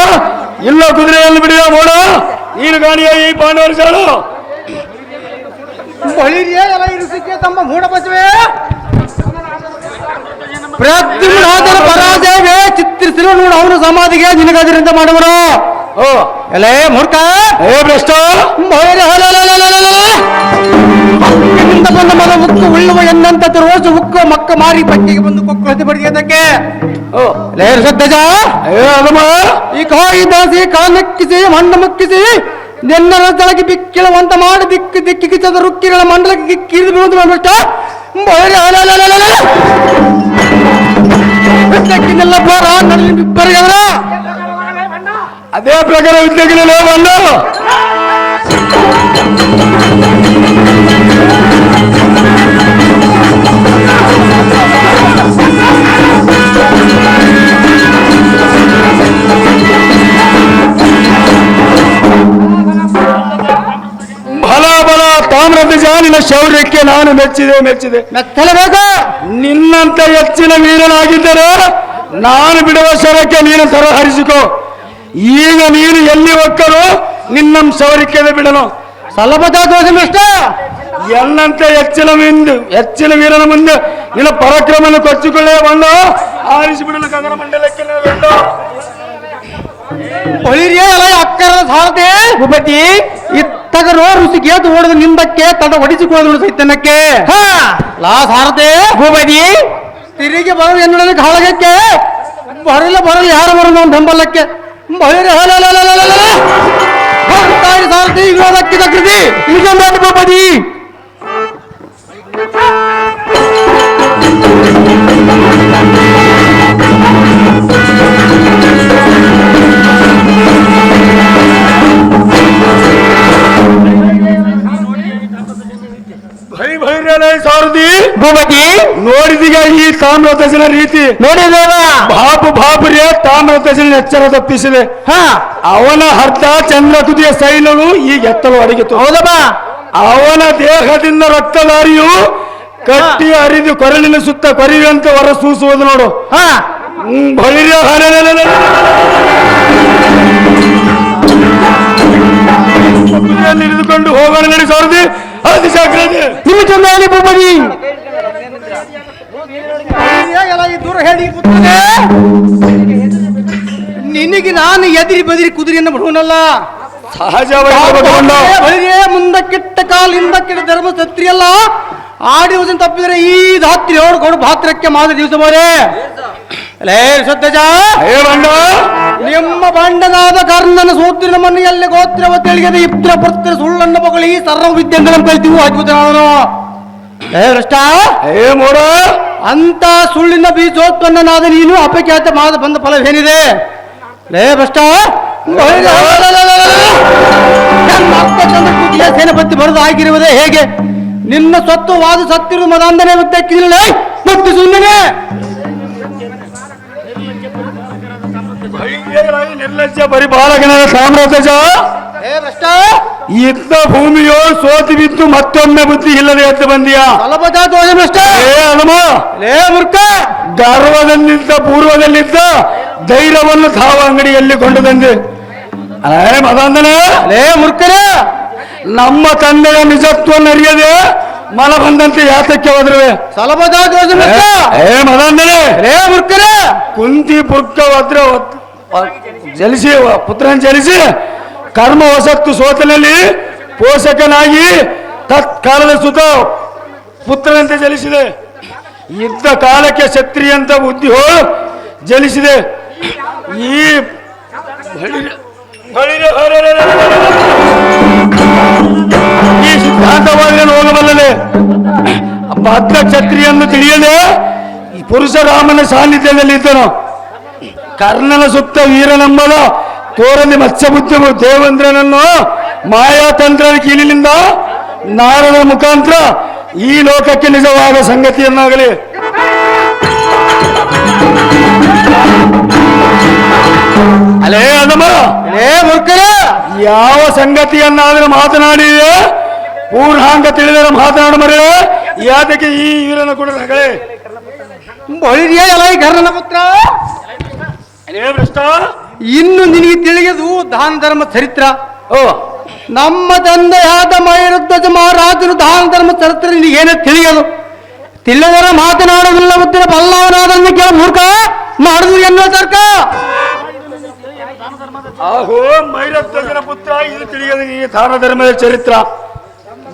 ಇಲ್ಲ ಕುದುರೆಯನ್ನು ಬಿಡಿಯ ನೋಡ ನೀನು ಗಾಡಿಯ ಈ ಪಾಂಡವರ ಸಾಳು ಎಲ್ಲ ಇರಿಸಿಕೆ ತಮ್ಮ ಮೂಢ ಬಸವೇ ಪ್ರದ್ಯುಮ್ನಾಥನ ಪರಾಜಯವೇ ಚಿತ್ರಿಸಿರುವ ನೋಡು ಅವನು ಸಮಾಧಿಗೆ ನಿನಗದರಿಂದ ಮಾಡುವರು ಎಲೇ ಮೂರ್ಖ ಏ ಭ್ರಷ್ಟ ಬಂದ ಮಗ ಉಕ್ಕು ಉಳ್ಳುವ ಎನ್ನಂತ ರೋಜು ಉಕ್ಕು ಮಕ್ಕ ಮಾರಿ ಪಟ್ಟಿಗೆ ಬಂದು ಕೊಕ್ಕು ಹತ್ತಿ ಬಡಿಯೋದಕ್ಕೆ ಲೇ ಶ್ರದ್ಧಜ ಈ ಕಾಯಿ ದಾಸಿ ಕಾಲಕ್ಕಿಸಿ ಮಣ್ಣು ಮುಕ್ಕಿಸಿ ನೆನ್ನರ ತಳಗಿ ಬಿಕ್ಕಿಳುವಂತ ಮಾಡಿ ದಿಕ್ಕು ದಿಕ್ಕಿಗಿಸದ ರುಕ್ಕಿಗಳ ಮಂಡಲಕ್ಕೆ ಕಿರಿದು ಬೀಳುವುದು ಭ್ರಷ್ಟ ಯುದ್ಧಕ್ಕಿನೆಲ್ಲ ಬೋರ ಬರೆಯವರ ಅದೇ ಪ್ರಕಾರ ಯುದ್ಧಕ್ಕಿಲ್ಲ ಬಂದು ಬಲ ಬಲ ತಾಮ್ರಧ್ವಜ ನಿನ್ನ ಶೌರ್ಯಕ್ಕೆ ನಾನು ಮೆಚ್ಚಿದೆ ಮೆಚ್ಚಲೇಬೇಕು ನಿನ್ನಂತ ಹೆಚ್ಚಿನ ವೀರನಾಗಿದ್ದರೆ ನಾನು ಬಿಡುವ ಶರಕ್ಕೆ ನೀನು ತರಹರಿಸಿಕೋ ಈಗ ನೀನು ಎಲ್ಲಿ ಒಕ್ಕರು ನಿನ್ನ ಶೌರ್ಯಕ್ಕೆ ಬಿಡಲು ಸಲ್ಲಬದ್ಧ ದೋಷ ಎನ್ನಂತೆ ಹೆಚ್ಚಿನ ವೀರನ ಮುಂದೆ ನಿನ್ನ ಪರಾಕ್ರಮನ ಕೊಚ್ಚಿಕೊಳ್ಳೇ ಬಂದು ಆರಿಸಿ ಬಿಡಲು ಗಗನ ಮಂಡಲಕ್ಕೆ ಅಕ್ಕರ ಸಾರದೆ ಭೂಪತಿ ಇತ್ತಗರೋ ಋಷಿಗೆ ಓಡದ ನಿಂದಕ್ಕೆ ತಡ ಹೊಡಿಸಿಕೊಳ್ಳಲು ಸೈತನ್ಯಕ್ಕೆ ಲಾ ಸಾರದೆ ಭೂಪತಿ ತಿರುಗಿ ಬರಲು ಎನ್ನುವ ಕಾಳಗಕ್ಕೆ ಬರಲು ಯಾರು ಬರೋದು ಒಂದು ಬೆಂಬಲಕ್ಕೆ ಸಾರಥಿ ವಿರೋಧಕ್ಕೆ ಕೃತಿ ಈಗ ಮಾಡಿ ಭೂಪತಿ ಸಾರಥಿ ಭೂಪತಿ ನೋಡಿದಿ ಈಗ ಈ ತಾಮ್ರಧ್ವಜನ ರೀತಿ ನೋಡಿದೇವ ಬಾಬುರೇ ತಾಮ್ರಧ್ವಜನ ಎಚ್ಚರ ತಪ್ಪಿಸಿದೆ. ಅವನ ಅರ್ಧ ಚಂದ್ರ ತುದಿಯ ಸೈನ್ಯವು ಈಗ ಎತ್ತಲು ಅಡಗಿತು. ಹೌದಪ್ಪ, ಅವನ ದೇಹದಿಂದ ರಕ್ತಧಾರಿಯು ಕಟ್ಟಿ ಹರಿದು ಕೊರಳಿನ ಸುತ್ತ ಕೊರಿಯುವಂತೆ ಹೊರ ಸೂಸುವುದು ನೋಡು. ಹಿಡಿದುಕೊಂಡು ಹೋಗೋಣ ನಡೆಸೋರ್ದಿ ಅತಿ ಜಾಗ್ರತೆ. ನಿಮ್ಮ ಚಂದಾಲಿ ಭೂಪತಿ. ದೂರ ಹೇಳಿ ನಿನಗೆ ನಾನು ಎದಿರಿ ಬದಿರಿ ಕುದುರೆಯನ್ನು ಬಿಡುವನಲ್ಲ. ಸಹಜವಾಗಿ ಮುಂದಕ್ಕಿಟ್ಟ ಕಾಲ ಹಿಂದಕ್ಕಿಟ್ಟ ಧರ್ಮ ಸತ್ರಿಯಲ್ಲ. ಆಡಿ ವಚನ ತಪ್ಪಿದರೆ ಈ ಧಾತ್ರಿ ಹೊಡ್ಕೊಂಡು ಭಾತ್ರಕ್ಕೆ ಮಾದ ದಿವಸ ಬೋರೆ ನಿಮ್ಮ ಬಂಡನಾದ ಕರ್ಣನ ಸೂತ್ರ ನಮ್ಮನ್ನು ಎಲ್ಲಿ ಗೋತ್ರವ ತಿಳಿಯದೆ ಇಪ್ತ್ರ ಪುತ್ರ ಸುಳ್ಳನ್ನು ಮಗಳು ಈ ಸರ್ವ ವಿದ್ಯೆಗಳನ್ನು ಕಲ್ತೀವಿ ಹಾಕುತ್ತ ನಾನು ಅಂತ ಸುಳ್ಳಿನ ಬೀಜೋತ್ಪನ್ನನಾದ ನೀನು ಅಪಖ್ಯಾತ ಮಾದ ಬಂದ ಫಲವೇನಿದೆ? ಲೇ ಭ್ರಷ್ಟ, ಸೇನಾಪತಿ ಬರೆದು ಆಗಿರುವುದೇ ಹೇಗೆ? ನಿನ್ನ ಸ್ವತ್ತು ವಾದ ಸತ್ತಿರು ಮದಾಂಧನೆ ಮುದ್ದಕ್ಕಿಲ್ಲ ಮತ್ತು ಸುಮ್ಮನೆ ನಿರ್ಲಜ್ಜ ಪರಿಪಾಲಕನಾದ ಸಾಮ್ರಾಜ್ಯ ಇದ್ದ ಭೂಮಿಯೋ ಸೋತಿ ಬಿದ್ದು ಮತ್ತೊಮ್ಮೆ ಬುದ್ಧಿ ಇಲ್ಲದೆ ಎದ್ದು ಬಂದಿಯಾ? ಮೂರ್ಖ, ಗರ್ವದಲ್ಲಿದ್ದ ಪೂರ್ವದಲ್ಲಿದ್ದ ಧೈರ್ಯವನ್ನು ತಾವ ಅಂಗಡಿಯಲ್ಲಿ ಕೊಂಡು ತಂದೆ. ಮದಾಂಧನೆ ಮೂರ್ಖರೇ, ನಮ್ಮ ತಂದೆಯ ನಿಜತ್ವವನ್ನು ಅರಿಯದೆ ಮನ ಬಂದಂತೆ ಯಾತಕ್ಕೆ ಹೋದ್ರವೆ? ಮದಾಂಧನೆ ಮೂರ್ಖರೇ, ಕುಂತಿ ಪುರ್ಕ ವದ್ರ ಜಲಿಸಿ ಪುತ್ರನ ಜಲಿಸಿ ಕರ್ಮ ವಸತ್ತು ಸೋತನಲ್ಲಿ ಪೋಷಕನಾಗಿ ತತ್ಕಾಲದ ಸುತ ಪುತ್ರನಂತೆ ಜಲಿಸಿದೆ. ಇದ್ದ ಕಾಲಕ್ಕೆ ಕ್ಷತ್ರಿಯಂತ ಬುದ್ಧಿ ಜಲಿಸಿದೆ. ಈ ಈ ಸಿದ್ಧಾಂತವಾಗಿ ಹೋಗಬಲ್ಲದೆ ಬದ್ಧ ಕ್ಷತ್ರಿಯನ್ನು ತಿಳಿಯದೆ ಪುರುಷರಾಮನ ಸಾನ್ನಿಧ್ಯದಲ್ಲಿದ್ದನು. ಕರ್ಣನ ಸುತ್ತ ವೀರನಂಬದ ತೋರಲಿ ಮತ್ಸ್ಯಬುದ್ಧಿ ದೇವೇಂದ್ರನನ್ನು ಮಾಯಾತಂತ್ರನ ಕೀಲಿನಿಂದ ನಾರದ ಮುಖಾಂತರ ಈ ಲೋಕಕ್ಕೆ ನಿಜವಾದ ಸಂಗತಿಯನ್ನಾಗಲಿ ಅಲೇ ಅದಮ್ಮ ಯಾವ ಸಂಗತಿಯನ್ನಾದರೂ ಮಾತನಾಡಿದೆ ಪೂರ್ಣಾಂಗ ತಿಳಿದರೆ ಮಾತನಾಡ ಮರೆ ಯಾತಕ್ಕೆ ಈ ವೀರನ ಕೂಡ ನಗಳೆ ಕರ್ಣನ ಪುತ್ರ. ಇನ್ನು ನಿನಗೆ ತಿಳಿಯದು ದಾನ ಧರ್ಮ ಚರಿತ್ರ. ನಮ್ಮ ತಂದೆಯಾದ ಮೈರುದ್ಧಜ ಮಹಾರಾಜನು ದಾನ ಧರ್ಮ ಚರಿತ್ರ ನಿನಗೇನೇ ತಿಳಿಯದು. ತಿಳಿದರ ಮಾತನಾಡುವುದಿಲ್ಲ ಉತ್ತರ ಬಲ್ಲವನಾದನ್ನು ಕೇಳ ಮೂರ್ಖ ಮಾಡುದು ಎನ್ನುವ ತರ್ಕ. ಆಹೋ ಮೈರಧ್ವಜನ ಪುತ್ರ, ಇದು ತಿಳಿಯದು ಈ ದಾನ ಧರ್ಮದ ಚರಿತ್ರ.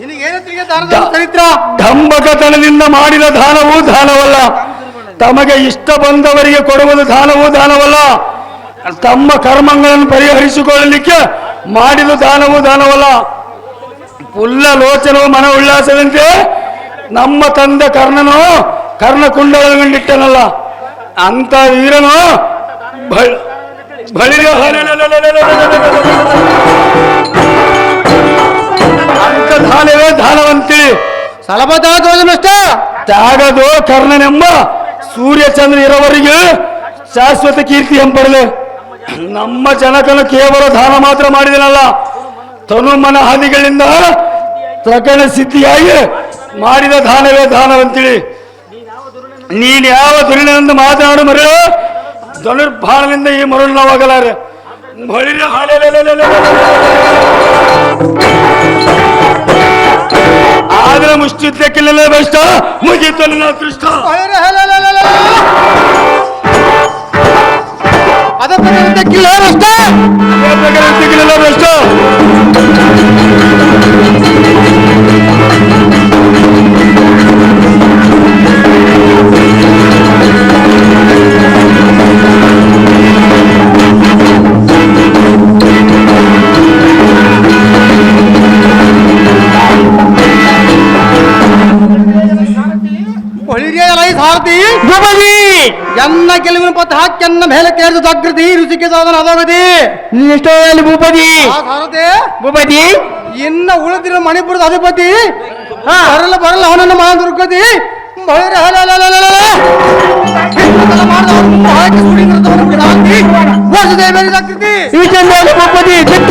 ನಿನಗೇನು ತಿಳಿಯದು ದಾನ ಧರ್ಮ ಚರಿತ್ರ? ದಂಬಕತನದಿಂದ ಮಾಡಿದ ದಾನವೂ ದಾನವಲ್ಲ, ತಮಗೆ ಇಷ್ಟ ಬಂದವರಿಗೆ ಕೊಡುವುದು ದಾನವೂ ದಾನವಲ್ಲ, ತಮ್ಮ ಕರ್ಮಗಳನ್ನು ಪರಿಹರಿಸಿಕೊಳ್ಳಲಿಕ್ಕೆ ಮಾಡಿದ ದಾನವೂ ದಾನವಲ್ಲ. ಪುಲ್ಲ ಲೋಚನವು ಮನ ಉಲ್ಲಾಸದಂತೆ ನಮ್ಮ ತಂದೆ ಕರ್ಣನು ಕರ್ಣಕುಂಡಲಗೊಂಡಿಟ್ಟನಲ್ಲ, ಅಂತ ವೀರನು ಅಂತ ದಾನವೇ ದಾನವಂತೇಳಿ ಸಲಬದಾದೋದನಷ್ಟ ತ್ಯಾಗದೋ ಕರ್ಣನೆಂಬ ಸೂರ್ಯಚಂದ್ರ ಇರೋವರೆಗೆ ಶಾಶ್ವತ ಕೀರ್ತಿ ಎಂಪಡಲೆ. ನಮ್ಮ ಜನಕನು ಕೇವಲ ದಾನ ಮಾತ್ರ ಮಾಡಿದನಲ್ಲ, ತನು ಮನ ಹಾದಿಗಳಿಂದ ಪ್ರಕರಣ ಸಿದ್ಧಿಯಾಗಿ ಮಾಡಿದ ದಾನವೇ ದಾನವಂತೇಳಿ. ನೀನು ಯಾವ ದುರಿನೆಂದು ಮಾತನಾಡು ಮರೆ, ಧನುರ್ಬಾಣದಿಂದ ಈ ಮರುಳು ನಾವಾಗಲಾರೆ. ಆದ್ರೆ ಮುಷ್ಟಿದ್ದಕ್ಕಿಲ್ಲ ಬೆಷ್ಟ ಮುಗೀತು ನನ್ನ ಅದೃಷ್ಟ. ಅದಕ್ಕಿಲ್ಲ ಬೆಷ್ಟ ಬೆಷ್ಟ ಎನ್ನ ಗೆಲುವಿನ ಪಥ ಹಾಕ್ಯನ್ನ ಮೇಲೆ ಕೇಳಿದ ಜಾಗೃತಿ ರುಚಿಕೆ ಸಾಧನ ಅದಾಗತಿ ಭೂಪತಿ ಭೂಪತಿ ಇನ್ನ ಉಳಿದಿರೋ ಮಣಿಪುರದ ಅಧಿಪತಿ ಬರಲ್ಲ ಅವನನ್ನ ಮಹಾದುರ್ಗತಿ ಭೈರ ಈ ಚಂದ ಭೂಪತಿ ಚಿತ್ತ